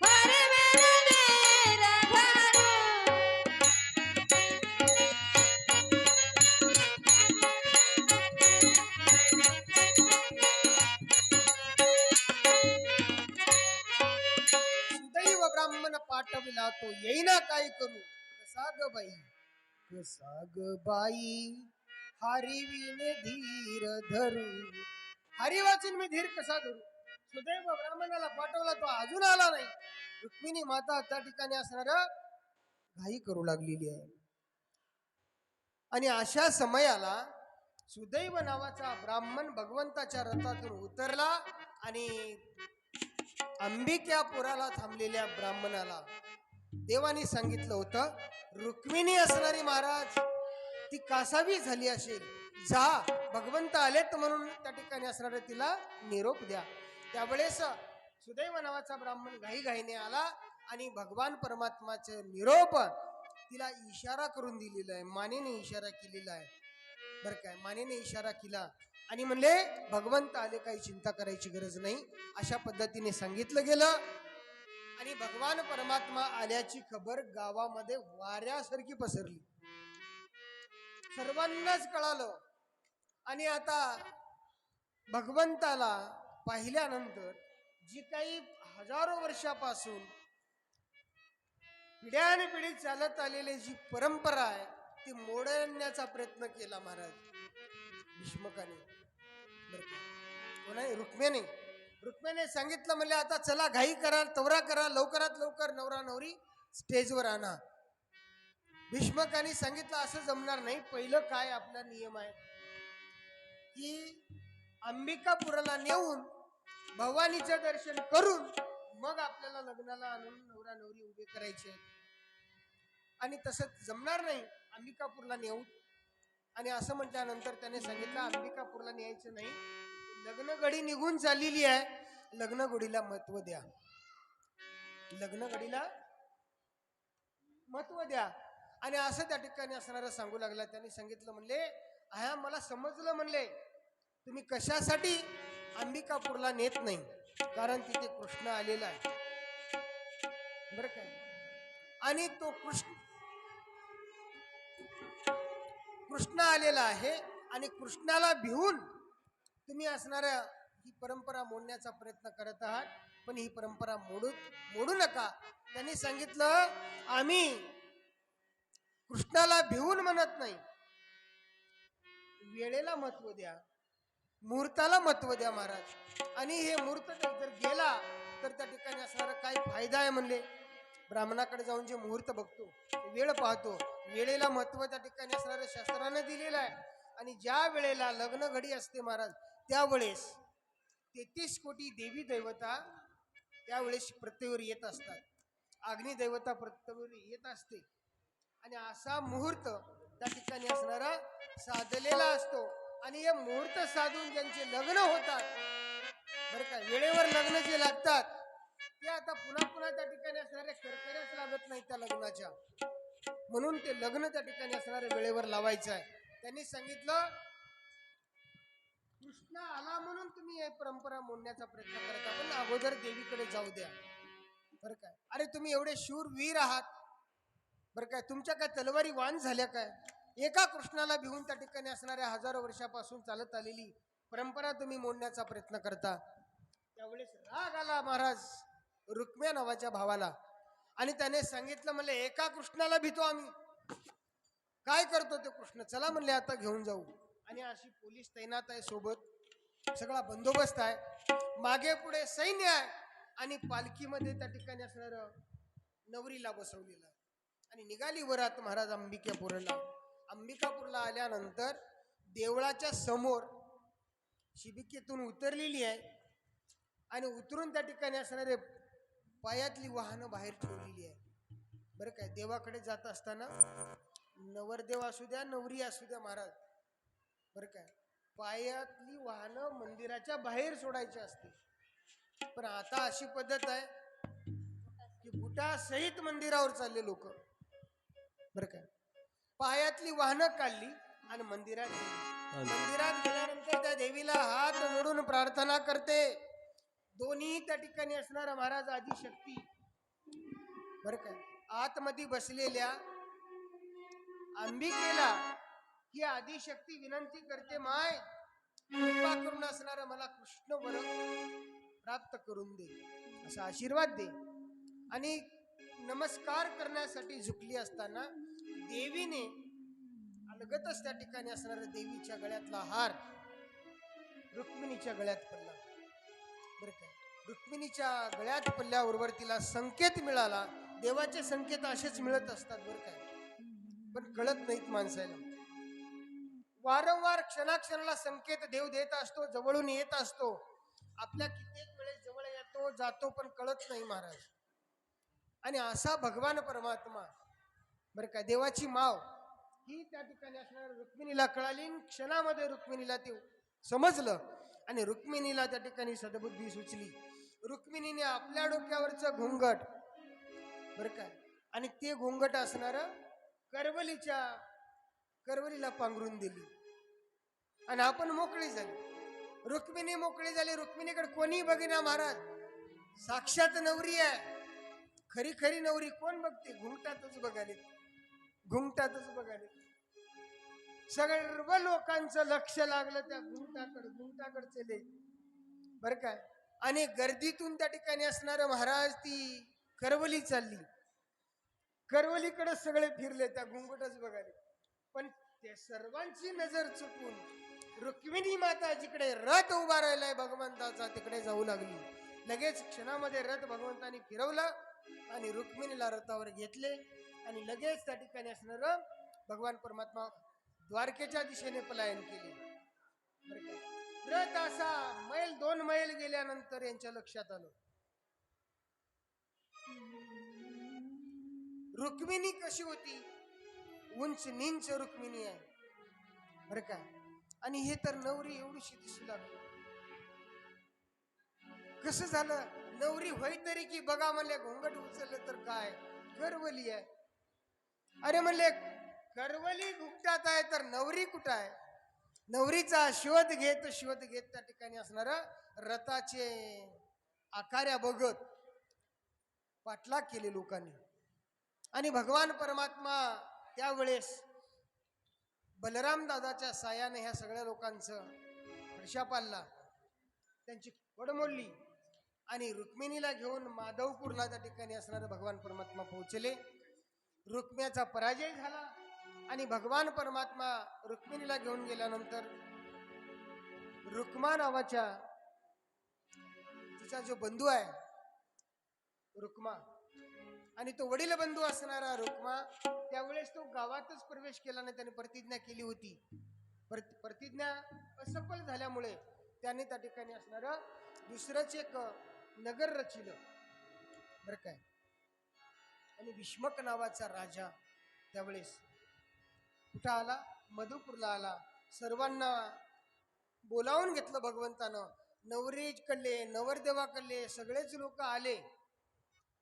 हरवेन धीर धरून. सुदैव ब्राह्मण पाठविला तो येईना काय करू. कसा ग बाई, कसा ग बाई हरिविन धीर धरू. हरी वाचून मी धीर कसा धरू. सुदैव ब्राह्मणाला पाठवला, तो अजून आला नाही. रुक्मिणी माता त्या ठिकाणी असणार घाई करू लागलेली आहे. आणि अशा समयाला सुदैव नावाचा ब्राह्मण भगवंताच्या रथातून उतरला आणि अंबिकापुराला थांबलेल्या ब्राह्मणाला देवानी सांगितलं होतं, रुक्मिणी असणारी महाराज ती कासावी झाली असेल, जा भगवंत आलेत म्हणून त्या ठिकाणी असणारे तिला निरोप द्या. त्यावेळेस सुदैव नावाचा ब्राह्मण घाईघाईने आला आणि भगवान परमात्माचे निरोप तिला इशारा करून दिलेला आहे, मानेने इशारा केलेला आहे. बरं काय, मानेने इशारा केला आणि म्हणले भगवंत आले, काही चिंता करायची गरज नाही, अशा पद्धतीने सांगितलं गेलं. आणि भगवान परमात्मा आल्याची खबर गावामध्ये वाऱ्यासारखी पसरली, सर्वांनाच कळालं. आणि आता भगवंताला पाहिल्यानंतर जी काही हजारो वर्षापासून पिढ्याने पिढी चालत आलेली जी परंपरा आहे ती मोडण्याचा प्रयत्न केला महाराज भीष्मकाने. बरं का? कोणाने? रुक्मिणीने सांगितलं म्हणले आता चला घाई करा, तवरा करा, लवकरात लवकर नवरा नवरी स्टेजवर आणा. भीष्मकाने सांगितलं असं जमणार नाही. पहिलं काय आपला नियम आहे की अंबिकापुराला नेऊन भवानीचं दर्शन करून मग आपल्याला लग्नाला आणून नवरा नवरी उभे करायचे. आणि तसं जमणार नाही अंबिकापूरला नेऊ. आणि असं म्हटल्यानंतर त्याने सांगितलं अंबिकापूरला न्यायचं नाही, लग्न घडी निघून चाललेली आहे, लग्न घडीला महत्व द्या, लग्न घडीला महत्व द्या. आणि असं त्या ठिकाणी असणारा सांगू लागला. त्याने सांगितलं म्हणले हा मला समजलं म्हणले तुम्ही कशासाठी अंबिकापूरला नेत नाही, कारण तिथे कृष्ण आलेला आहे. बरं काय? आणि तो कृष्ण आलेला आहे आणि कृष्णाला भिवून तुम्ही असणाऱ्या ही परंपरा मोडण्याचा प्रयत्न करत आहात. पण ही परंपरा मोडू नका. त्यांनी सांगितलं आम्ही कृष्णाला भिवून म्हणत नाही, वेळेला महत्व द्या, मुहूर्ताला महत्व द्या महाराज. आणि हे मुहूर्त जर गेला तर त्या ठिकाणी असणारा काय फायदा आहे म्हणले. ब्राह्मणाकडे जाऊन जे मुहूर्त बघतो, वेळ पाहतो, वेळेला महत्व त्या ठिकाणी असणाऱ्या शास्त्रानं दिलेलं आहे. आणि ज्या वेळेला लग्न घडी असते महाराज त्यावेळेस 33 कोटी देवी दैवता त्यावेळेस प्रत्येवर येत असतात, अग्नी दैवता प्रत्येवर येत असते. आणि असा मुहूर्त त्या ठिकाणी असणारा साधलेला असतो. आणि हे मुहूर्त साधून ज्यांचे लग्न होतात, बरं का, वेळेवर लग्न जे लागतात ते आता पुन्हा त्या ठिकाणी असणाऱ्या करकऱ्याच लागत नाही त्या लग्नाच्या. म्हणून ते लग्न त्या ठिकाणी असणाऱ्या वेळेवर लावायचं आहे. त्यांनी सांगितलं कृष्ण आला म्हणून तुम्ही हे परंपरा मोडण्याचा प्रयत्न करता, पण अगोदर देवीकडे जाऊ द्या. बरं काय? अरे तुम्ही एवढे शूरवीर आहात, बरं काय, तुमच्या काय तलवारी वाण झाल्या काय? एका कृष्णाला भिवून त्या ठिकाणी असणाऱ्या हजारो वर्षापासून चालत आलेली परंपरा तुम्ही मोडण्याचा प्रयत्न करता. त्यावेळेस राग आला महाराज रुक्म्या नावाच्या भावाला. आणि त्याने सांगितलं म्हणले एका कृष्णाला भीतो आम्ही, काय करतो ते कृष्ण, चला म्हणले आता घेऊन जाऊ. आणि अशी पोलीस तैनात आहे, सोबत सगळा बंदोबस्त आहे, मागे पुढे सैन्य आहे. आणि पालखीमध्ये त्या ठिकाणी असणार नवरीला बसवलेला. आणि निघाली वरात महाराज अंबिकापूरला आल्यानंतर देवळाच्या समोर शिबिकेतून उतरलेली आहे. आणि उतरून त्या ठिकाणी असणारे पायातली वाहनं बाहेर ठेवलेली आहे. बरं काय? देवाकडे जात असताना नवरदेव असू द्या नवरी असू द्या महाराज, बरं काय, पायातली वाहनं मंदिराच्या बाहेर सोडायची असते. पण आता अशी पद्धत आहे की बुटासहित मंदिरावर चालले लोक. बरं काय? पायातली वाहनं काढली आणि मंदिरात गेली. मंदिरात गेल्यानंतर त्या देवीला हात जोडून प्रार्थना करते. दोन्ही त्या ठिकाणी असणारा महाराज आदिशक्ती, बरं काय, आतमध्ये बसलेल्या अंबिकेला ही आदिशक्ती विनंती करते, माय कृपा करून असणारा मला कृष्ण वर प्राप्त करून दे, असा आशीर्वाद दे. आणि नमस्कार करण्यासाठी झुकली असताना देवीने अलगतच त्या ठिकाणी असणाऱ्या देवीच्या गळ्यातला हार रुक्मिणीच्या गळ्यात पडला. बरं काय? रुक्मिणीच्या गळ्यात पडल्याबरोबर तिला संकेत मिळाला. देवाचे संकेत असेच मिळत असतात, बरं काय, पण कळत नाहीत माणसाला. वारंवार क्षणाक्षणाला संकेत देव देत असतो, जवळून येत असतो. आपल्या कित्येक वेळेस जवळ येतो जातो पण कळत नाही महाराज. आणि असा भगवान परमात्मा, बरं काय, देवाची माव ही त्या ठिकाणी असणार रुक्मिणीला कळाली. क्षणामध्ये रुक्मिणीला ते समजलं आणि रुक्मिणीला त्या ठिकाणी सद्बुद्धी सुचली. रुक्मिणीने आपल्या डोक्यावरचं घुंगट, बरं काय, आणि ते घुंगट असणार करवलीला पांघरून दिली आणि आपण मोकळी झाली. रुक्मिणी मोकळी झाली. रुक्मिणीकडे कोणी बघिना महाराज, साक्षात नवरी आहे. खरी नवरी कोण बघते? घुंगटातच बघाले, घुंगटातच बघाले. सर्व लोकांचं लक्ष लागलं त्या घुंगटाकडे. घुंगटाकडे चले, बर काय. आणि गर्दीतून त्या ठिकाणी असणारं महाराज ती करवली चालली. करवलीकडे सगळे फिरले त्या घुंगटच बघायला. पण त्या सर्वांची नजर चुकून रुक्मिणी माता जिकडे रथ उभा राहिलाय भगवंताचा तिकडे जाऊ लागली. लगेच क्षणामध्ये रथ भगवंतानी फिरवला आणि रुक्मिणीला रथावर घेतले आणि लगेच त्या ठिकाणी असणार भगवान परमात्मा द्वारकेच्या दिशेने पलायन केले. बरं का? रथ असा मैल 2 मैल गेल्यानंतर यांच्या लक्षात आलं रुक्मिणी कशी होती, उंच नींच रुक्मिणी आहे. बरं का. आणि हे तर नवरी एवढीशी दिसू लागली. कसं झालं, नवरी होय तरी की बघा म्हणले, घोंगट उचललं तर काय करवली आहे. अरे म्हणले करवली घुकटात आहे तर नवरी कुठं आहे. नवरीचा शोध घेत त्या ठिकाणी असणार रथाचे आकार्या बघत पाठलाग केले लोकांनी. आणि भगवान परमात्मा त्यावेळेस बलराम दादाच्या सायाने ह्या सगळ्या लोकांचं फडशा पाडला, त्यांची खोड मोडली आणि रुक्मिणीला घेऊन माधवपूरला त्या ठिकाणी असणारे भगवान परमात्मा पोहोचले. रुक्म्याचा पराजय झाला आणि भगवान परमात्मा रुक्मिणीला घेऊन गेल्यानंतर रुक्मा नावाच्या तिचा जो बंधू आहे रुक्मा आणि तो वडील बंधू असणारा रुक्मा, त्यावेळेस तो गावातच प्रवेश केला नाही. त्याने प्रतिज्ञा केली होती. प्रतिज्ञा असफल झाल्यामुळे त्याने त्या ठिकाणी असणार दुसरंच एक नगर रचिलं. बरं काय. आणि भीष्मक नावाचा राजा त्यावेळेस कुठं आला, मधुपूरला आला. सर्वांना बोलावून घेतलं भगवंतानं. नवरीकडले नवरदेवाकडले सगळेच लोक आले.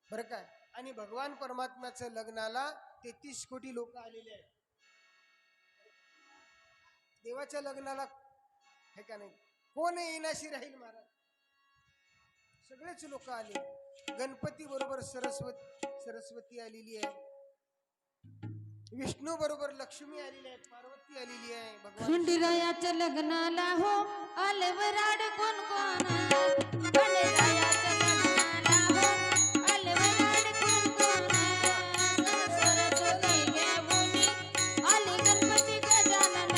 बरं काय. आणि भगवान परमात्म्याचं लग्नाला 33 कोटी लोक आलेले आहेत. देवाच्या लग्नाला हे का नाही कोण येण्याशी राहील महाराज. सगळेच लोक आले. गणपती बरोबर सरस्वती आलेली आहे, विष्णू बरोबर लक्ष्मी आलेली आहे, पार्वती आलेली आहे. भगवान खंडीरायाच्या लग्नाला हो आले वराड कोण कोण. खंडीरायाच्या लग्नाला हो आले वराड कोण कोण. सरस्वती घेऊनी आले गणपती गजानन.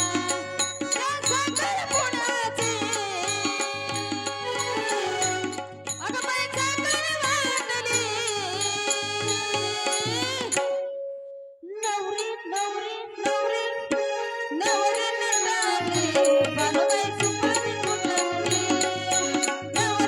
त्या साखर पुण्याचे अगं बाई साखर वाटली. नवरी नवरी नवरी नवरी नटाली. बानुबाई सुपारी फुटवली. नवरी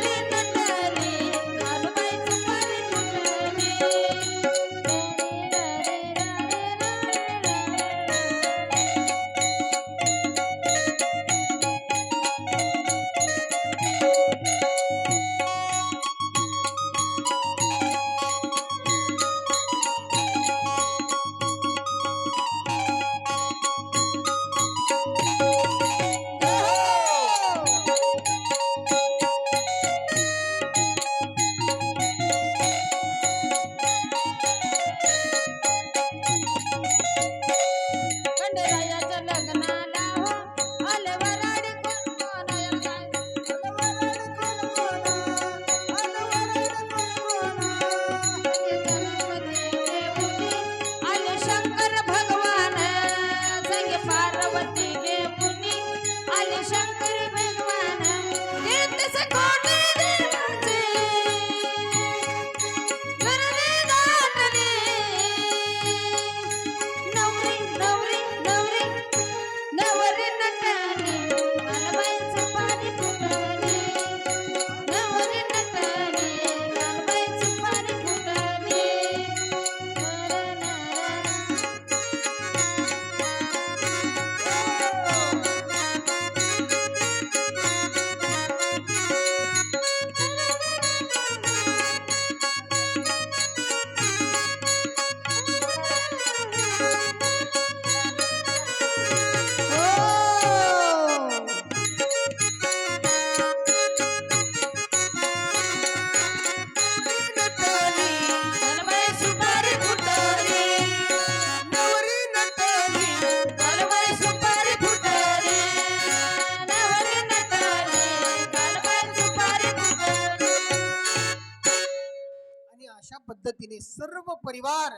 पद्धतीने सर्व परिवार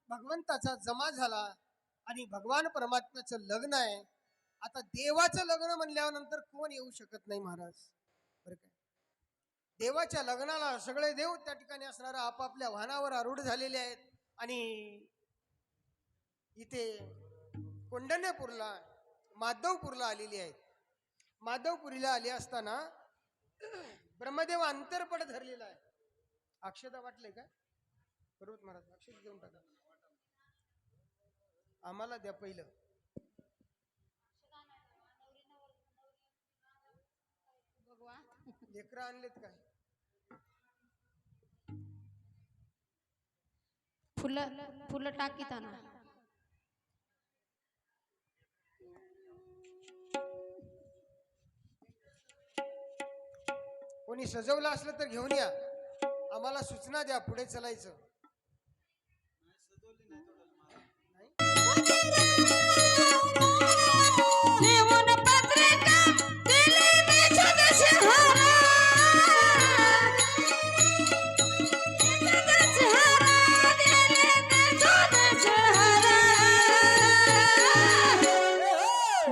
भगवंताचा जमा झाला आणि भगवान परमात्म्याचं लग्न आहे. आता देवाचं लग्न म्हणल्यानंतर कोण येऊ शकत नाही महाराज, बरं काय. देवाच्या लग्नाला सगळे देव त्या ठिकाणी असणारा आपापल्या वाहनावर आरूढ झालेले आहेत आणि इथे कोंढण्यपूरला माधवपूरला आलेली आहेत. माधवपुरीला आले असताना ब्रह्मदेव अंतरपड धरलेला आहे. अक्षता वाटले का बरोबर महाराज, अक्षत देऊन टाका आम्हाला द्या पहिलं. लेकरं आणलेत काय? फुलं फुलं टाकीत आणा. कोणी सजवलं असलं तर घेऊन या, आम्हाला सूचना द्या पुढे चालायचं. देऊन पत्रिका दिली मी छत्रशहारा. छत्रशहारा दिली मी छत्रशहारा.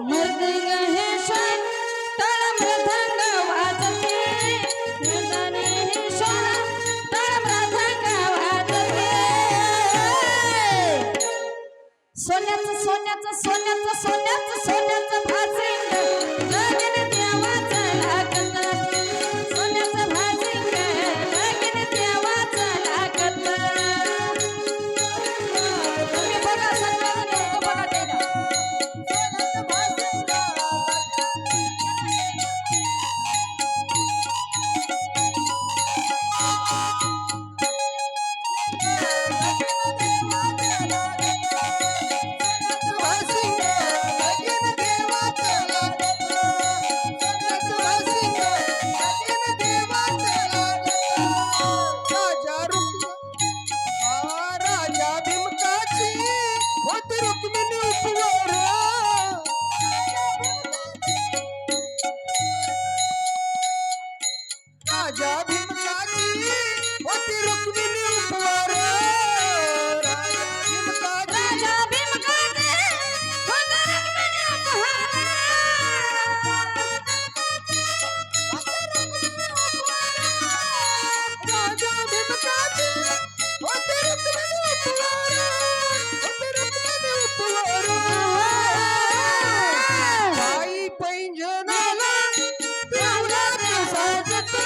मृदंग हे क्षण तळ मृदंग वाजते. मृदंग हे क्षण तळ मृदंग वाजते. सोन्याचं सोन्याचं सोन्याचं सोन्याचं सोन्याचं भासिंग लगीन देवाचं लागत. सोन्याचं भासिंग लगीन देवाचं लागत. तुम्ही बघा सगळं लोक बघा त्याला. सोन्याचं भासिंग राजा भीमकाची होती रुक्मिणी उपवर. राजा भीमकाचे होता रुक्मिणी उपहार. राजा भीमकाची होती रुक्मिणी उपवर. पायी पैंजनाला देवला साजते.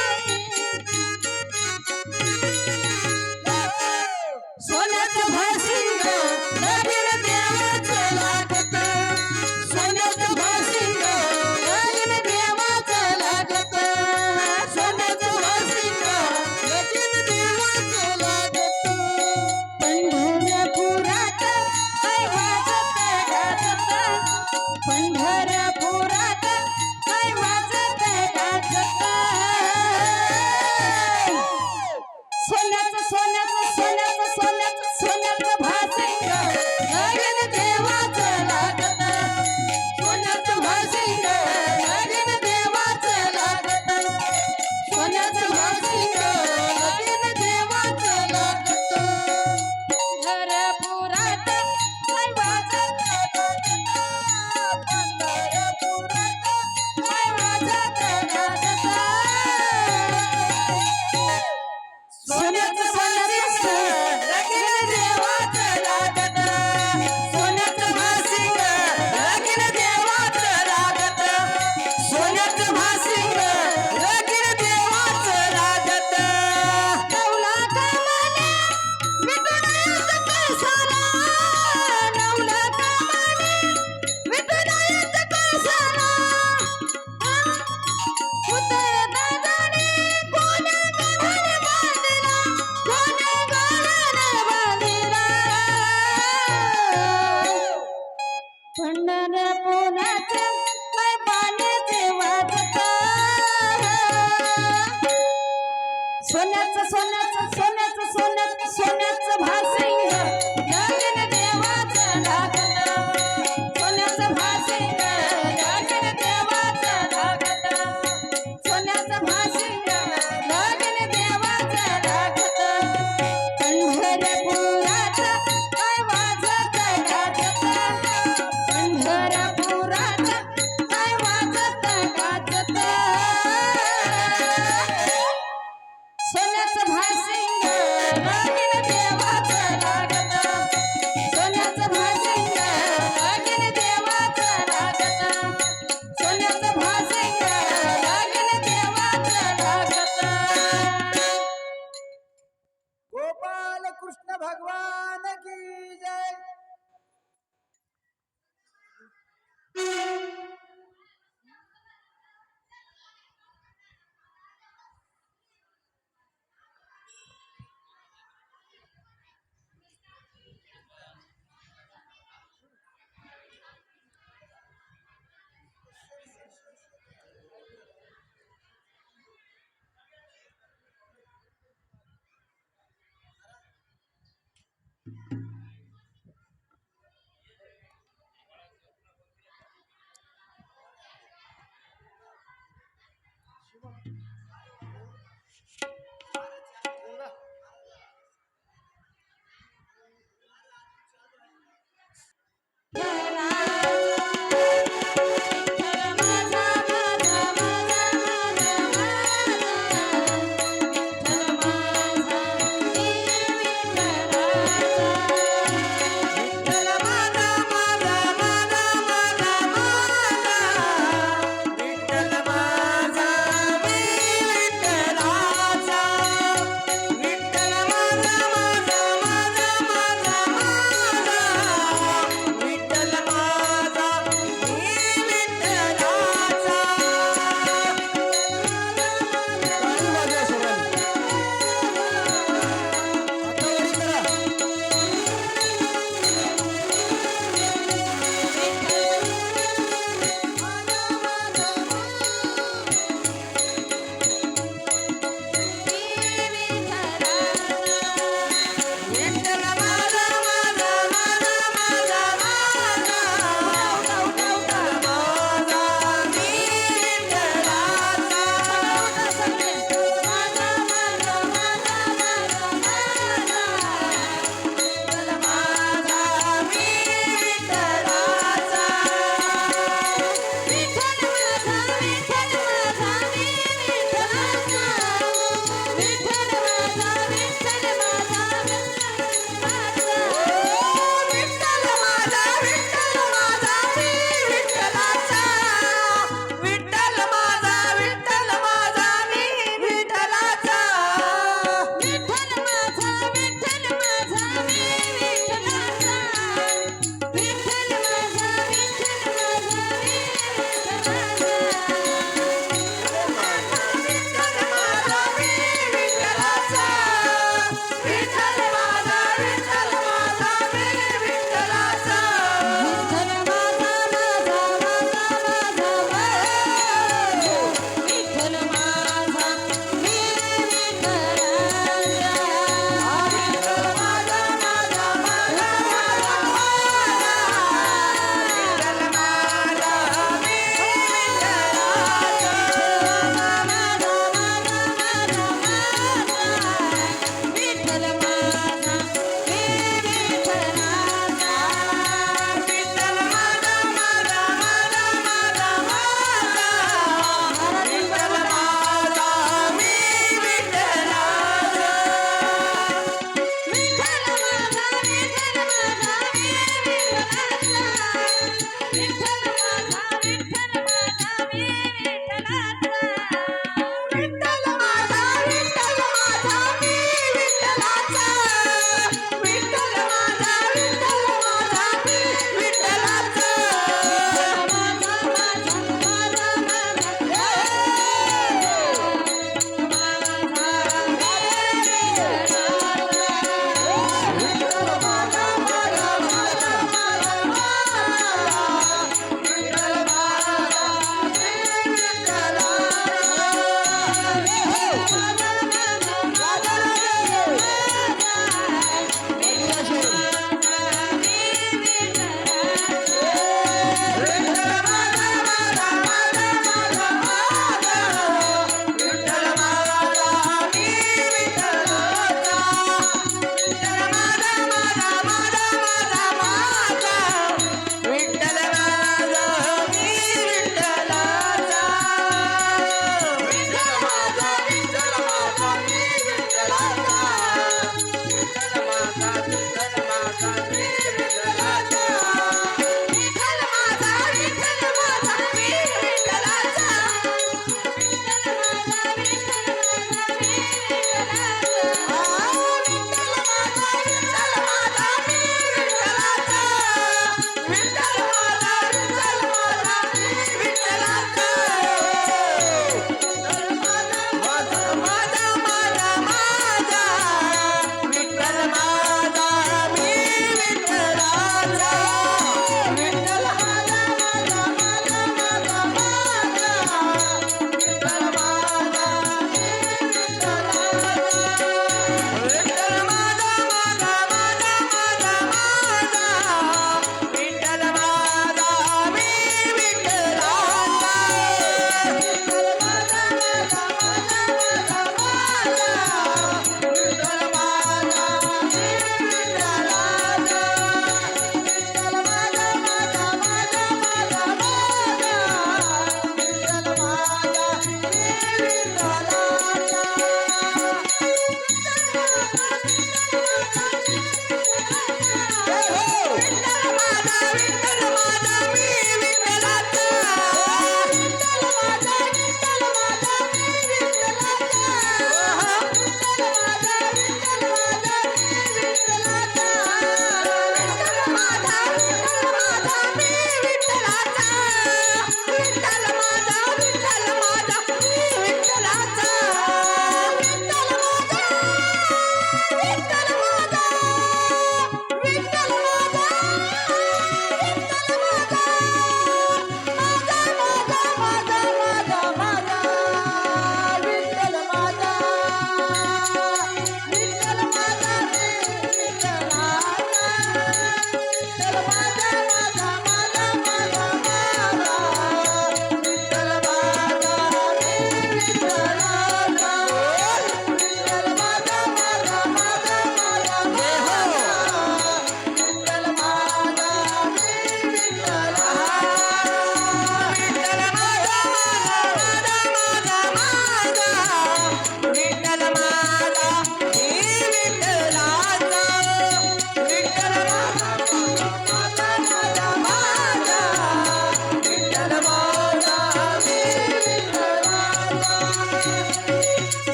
विठ्ठल माझा माझा माझा माझा माझा विठ्ठल माझा विठ्ठल माझा माझा माझा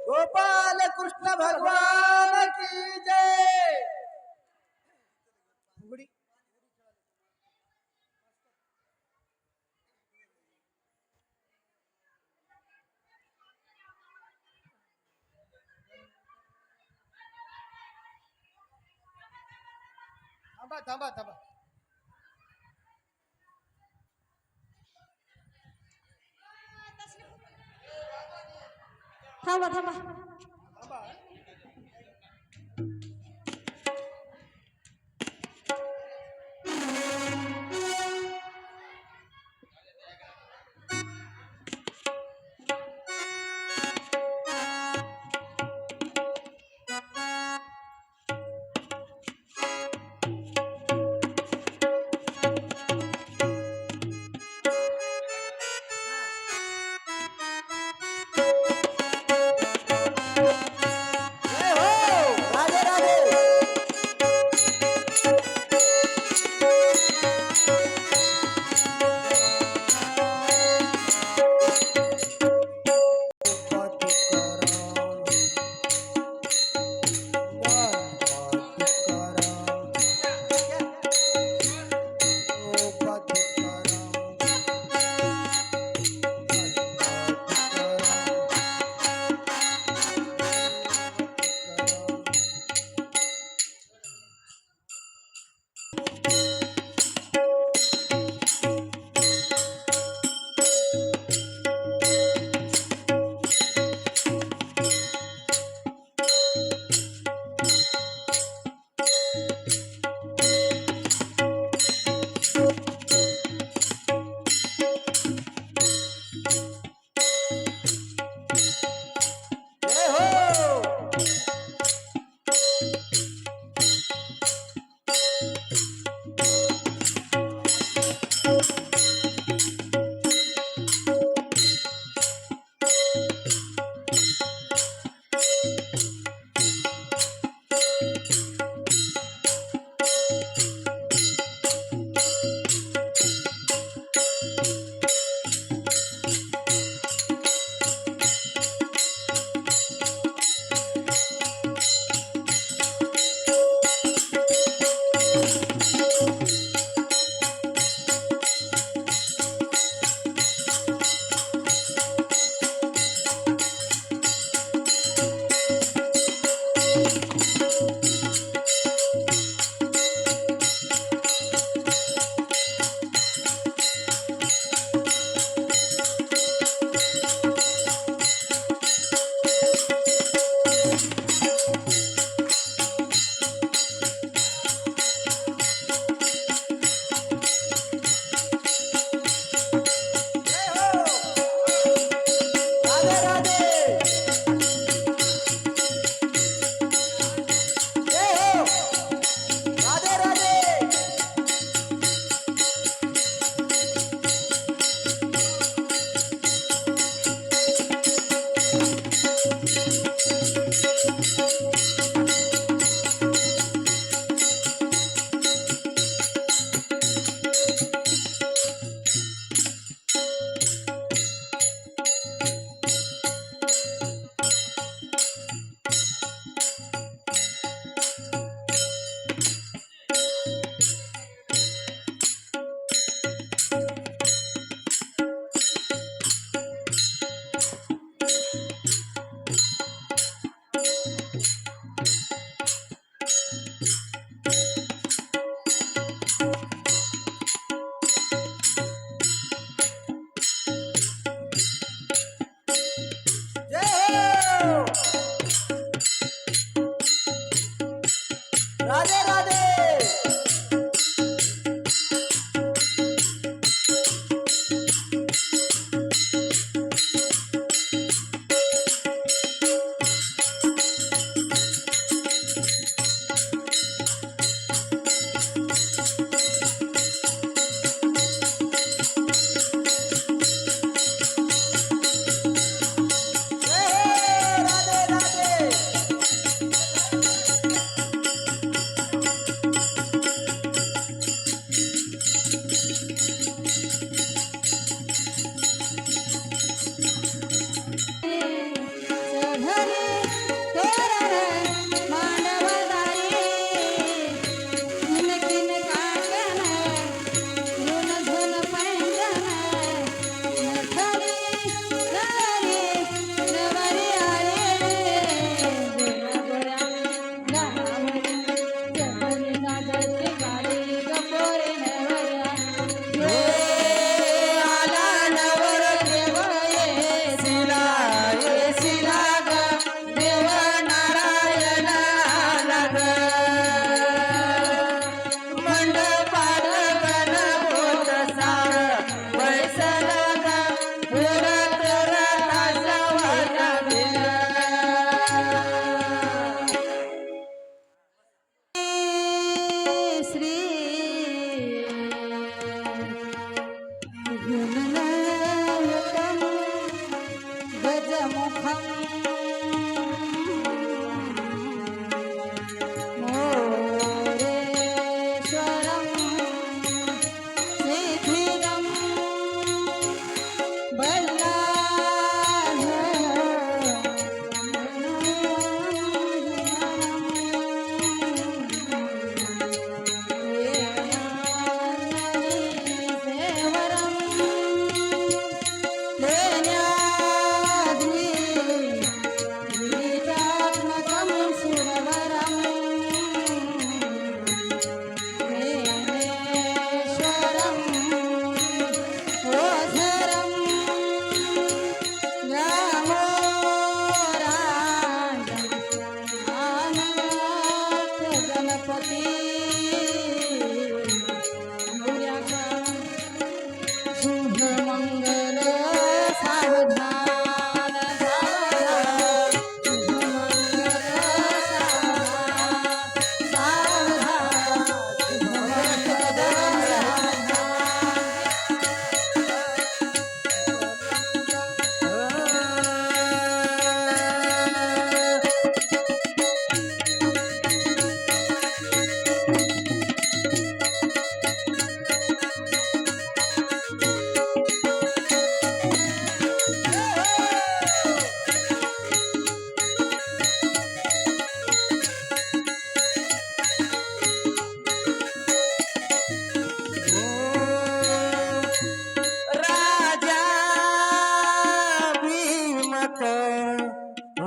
गोपाल कृष्ण भगवान की जय. फुगडी थांबा थांबा थांबा थांबा थांबा थांबा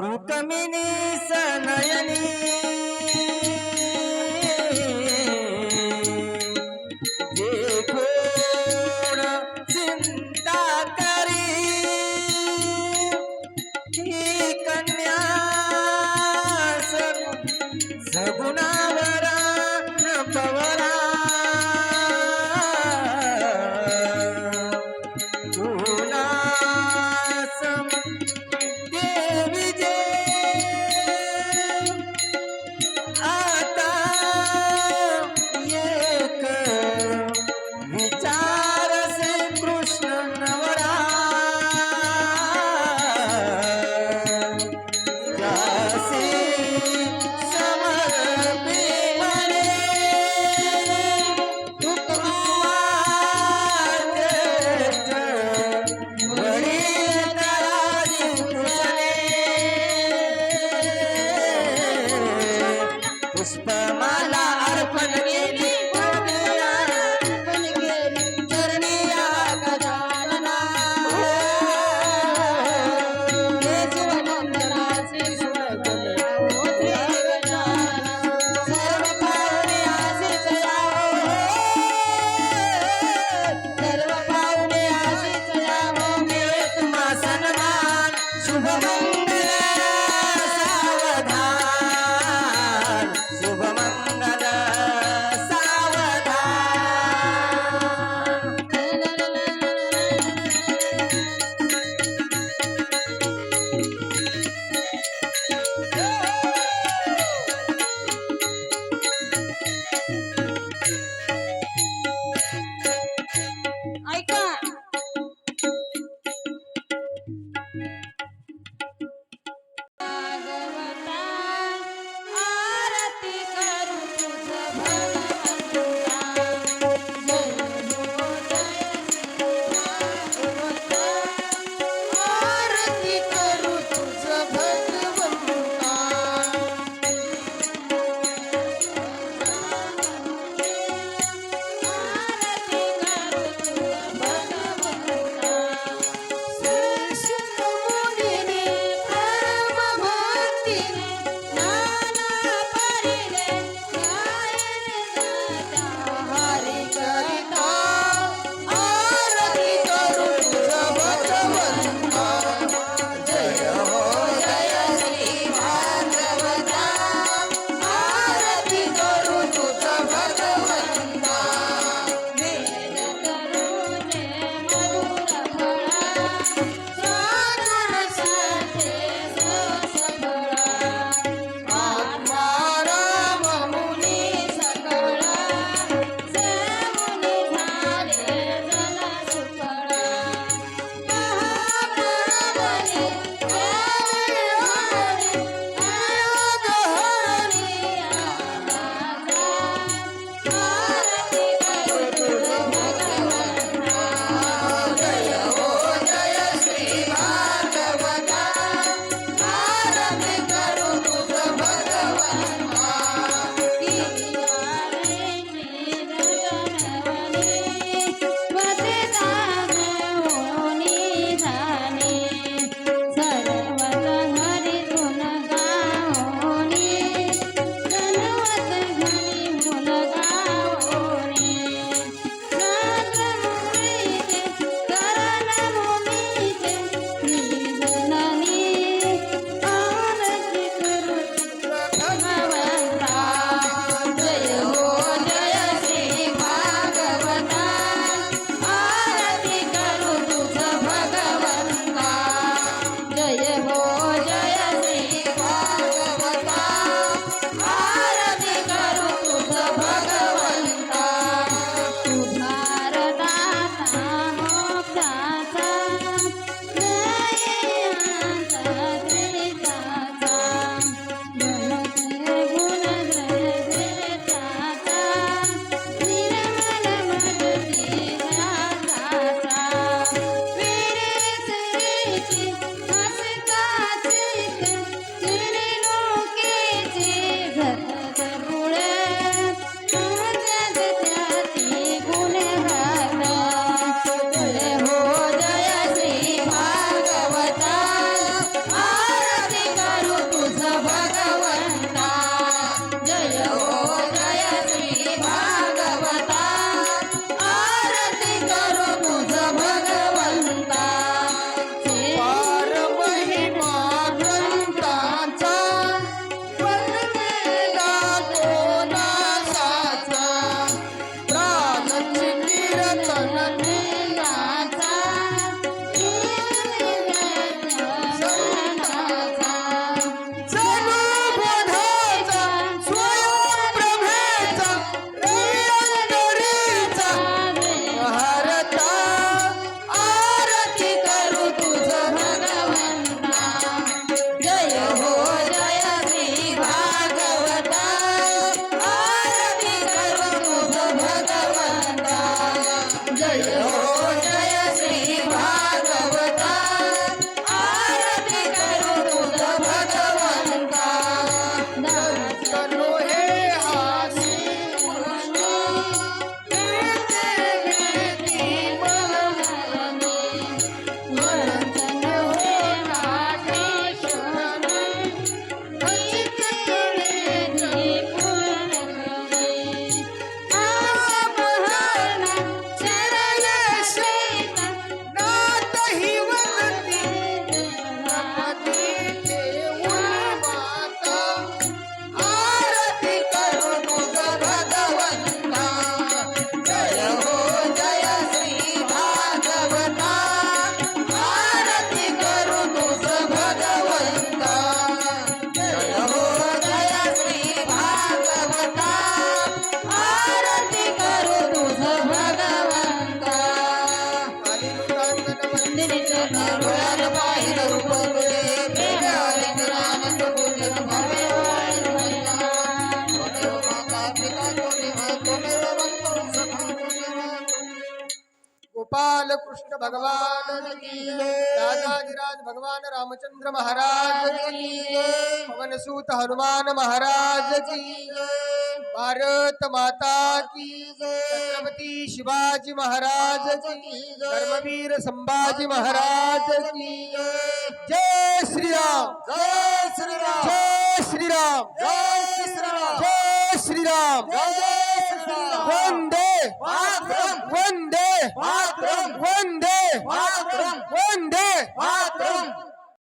रुक्मिणी सनयनी जे घोर चिंता करी ही कन्या सगुणावरा पवरा तुला देवी जे आता एक विचार से कृष्ण नवरा गोपाल कृष्ण भगवान की राजाधिराज भगवान रामचंद्र महाराज की पवन सूत हनुमान महाराज की भारत माता की छत्रपति शिवाजी महाराज की धर्मवीर संभाजी महाराज की जय श्री राम जय श्रीराम जय श्री राम जय श्रीराम जय श्री राम जय श्रीराम वंदे मातरम वंदे मातरम वंदे मातरम वंदे मातरम